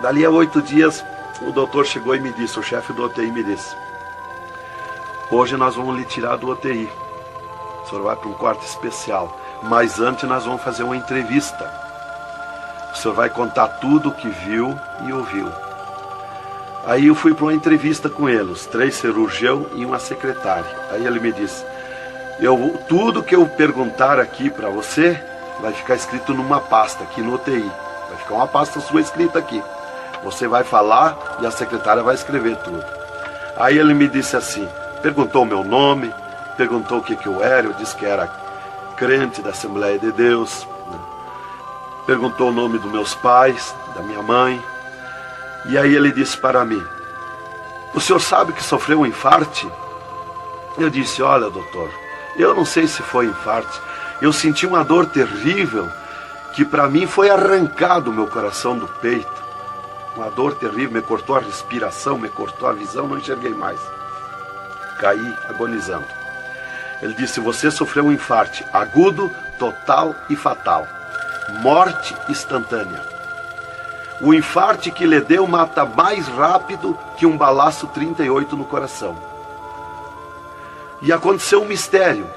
Dali a 8 dias, o doutor chegou e me disse, o chefe do UTI me disse, hoje nós vamos lhe tirar do UTI, o senhor vai para um quarto especial, mas antes nós vamos fazer uma entrevista. O senhor vai contar tudo o que viu e ouviu. Aí eu fui para uma entrevista com ele, os 3 cirurgiões e uma secretária. Aí ele me disse, tudo que eu perguntar aqui para você, vai ficar escrito numa pasta aqui no UTI. Vai ficar uma pasta sua escrita aqui. Você vai falar e a secretária vai escrever tudo. Aí ele me disse assim, perguntou o meu nome, perguntou o que eu era, eu disse que era crente da Assembleia de Deus, né? Perguntou o nome dos meus pais, da minha mãe. E aí ele disse para mim, o senhor sabe que sofreu um infarte? Eu disse, olha doutor, eu não sei se foi infarte, eu senti uma dor terrível, que para mim foi arrancado o meu coração do peito. Uma dor terrível, me cortou a respiração, me cortou a visão, não enxerguei mais. Caí agonizando. Ele disse, você sofreu um infarte agudo, total e fatal. Morte instantânea. O infarte que lhe deu mata mais rápido que um balaço 38 no coração. E aconteceu um mistério.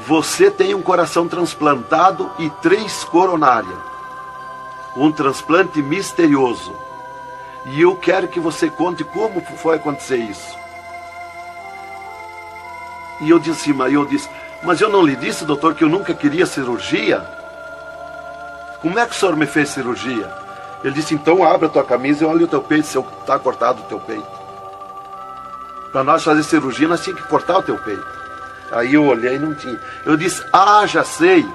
Você tem um coração transplantado e 3 coronárias. Um transplante misterioso. E eu quero que você conte como foi acontecer isso. E eu disse, mas eu não lhe disse, doutor, que eu nunca queria cirurgia? Como é que o senhor me fez cirurgia? Ele disse, então abre a tua camisa e olha o teu peito, se está cortado o teu peito. Para nós fazer cirurgia, nós tínhamos que cortar o teu peito. Aí eu olhei e não tinha. Eu disse, já sei.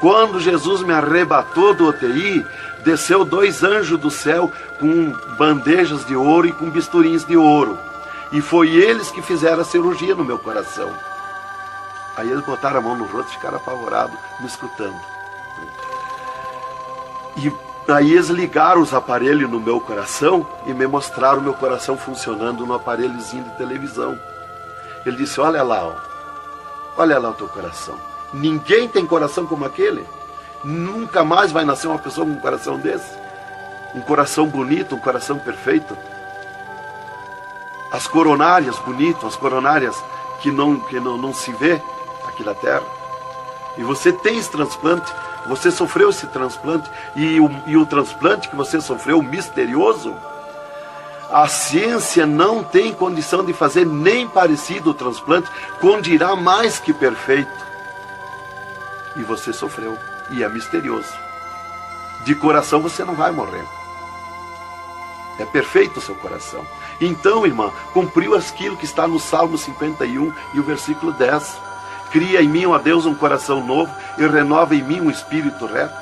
Quando Jesus me arrebatou do UTI, desceu 2 anjos do céu com bandejas de ouro e com bisturins de ouro. E foi eles que fizeram a cirurgia no meu coração. Aí eles botaram a mão no rosto e ficaram apavorados, me escutando. E aí eles ligaram os aparelhos no meu coração e me mostraram o meu coração funcionando no aparelhozinho de televisão. Ele disse, olha lá o teu coração. Ninguém tem coração como aquele. Nunca mais vai nascer uma pessoa com um coração desse. Um coração bonito, um coração perfeito. As coronárias bonitas, as coronárias que não se vê aqui na terra. E você tem esse transplante, você sofreu esse transplante, e o transplante que você sofreu, misterioso, a ciência não tem condição de fazer nem parecido o transplante, com dirá mais que perfeito. E você sofreu, e é misterioso. De coração você não vai morrer. É perfeito o seu coração. Então, irmã, cumpriu aquilo que está no Salmo 51 e o versículo 10. Cria em mim, ó Deus, um coração novo e renova em mim um espírito reto.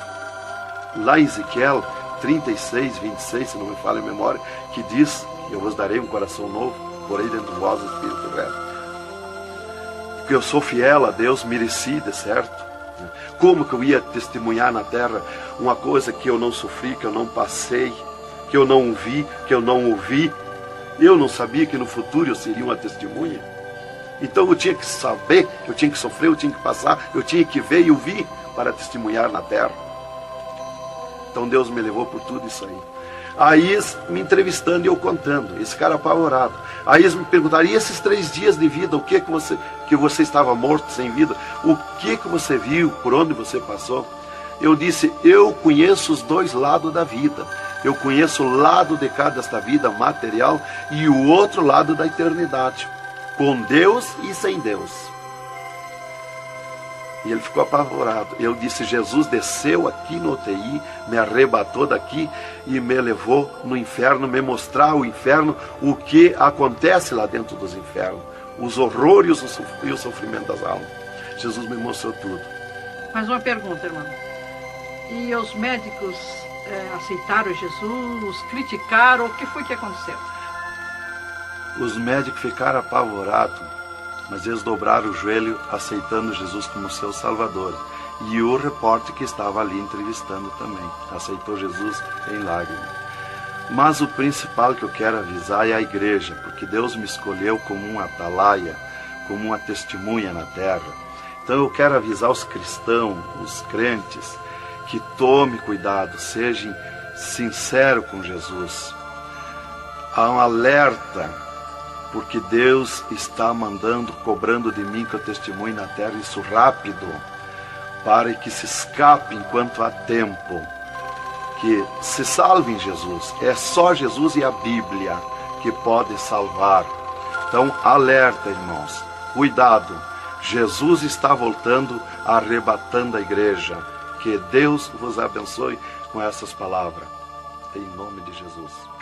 Lá em Ezequiel 36, 26, se não me falha a memória, que diz, eu vos darei um coração novo, porei dentro de vós um espírito reto. Porque eu sou fiel a Deus, mereci, de certo. Como que eu ia testemunhar na terra uma coisa que eu não sofri, que eu não passei, que eu não vi, que eu não ouvi? Eu não sabia que no futuro eu seria uma testemunha. Então eu tinha que saber, eu tinha que sofrer, eu tinha que passar, eu tinha que ver e ouvir para testemunhar na terra. Então Deus me levou por tudo isso aí. Aí eles me entrevistando e eu contando, esse cara apavorado. Aí eles me perguntaram, e esses 3 dias de vida, o que você estava morto, sem vida, o que você viu, por onde você passou? Eu disse, eu conheço os 2 lados da vida. Eu conheço o lado de cá desta vida material e o outro lado da eternidade, com Deus e sem Deus. E ele ficou apavorado. Eu disse, Jesus desceu aqui no UTI, me arrebatou daqui e me levou no inferno, me mostrar o inferno, o que acontece lá dentro dos infernos, os horrores e o sofrimento das almas. Jesus me mostrou tudo. Mais uma pergunta, irmão. E os médicos aceitaram Jesus, criticaram, o que foi que aconteceu? Os médicos ficaram apavorados, mas eles dobraram o joelho aceitando Jesus como seu Salvador. E o repórter que estava ali entrevistando também aceitou Jesus em lágrimas. Mas o principal que eu quero avisar é a igreja, porque Deus me escolheu como uma atalaia, como uma testemunha na terra. Então eu quero avisar os cristãos, os crentes, que tome cuidado, seja sincero com Jesus. Há um alerta, porque Deus está mandando, cobrando de mim que eu testemunhe na terra isso rápido, para que se escape enquanto há tempo, que se salve em Jesus. É só Jesus e a Bíblia que pode salvar. Então, alerta, irmãos, cuidado, Jesus está voltando, arrebatando a igreja. Que Deus vos abençoe com essas palavras. Em nome de Jesus.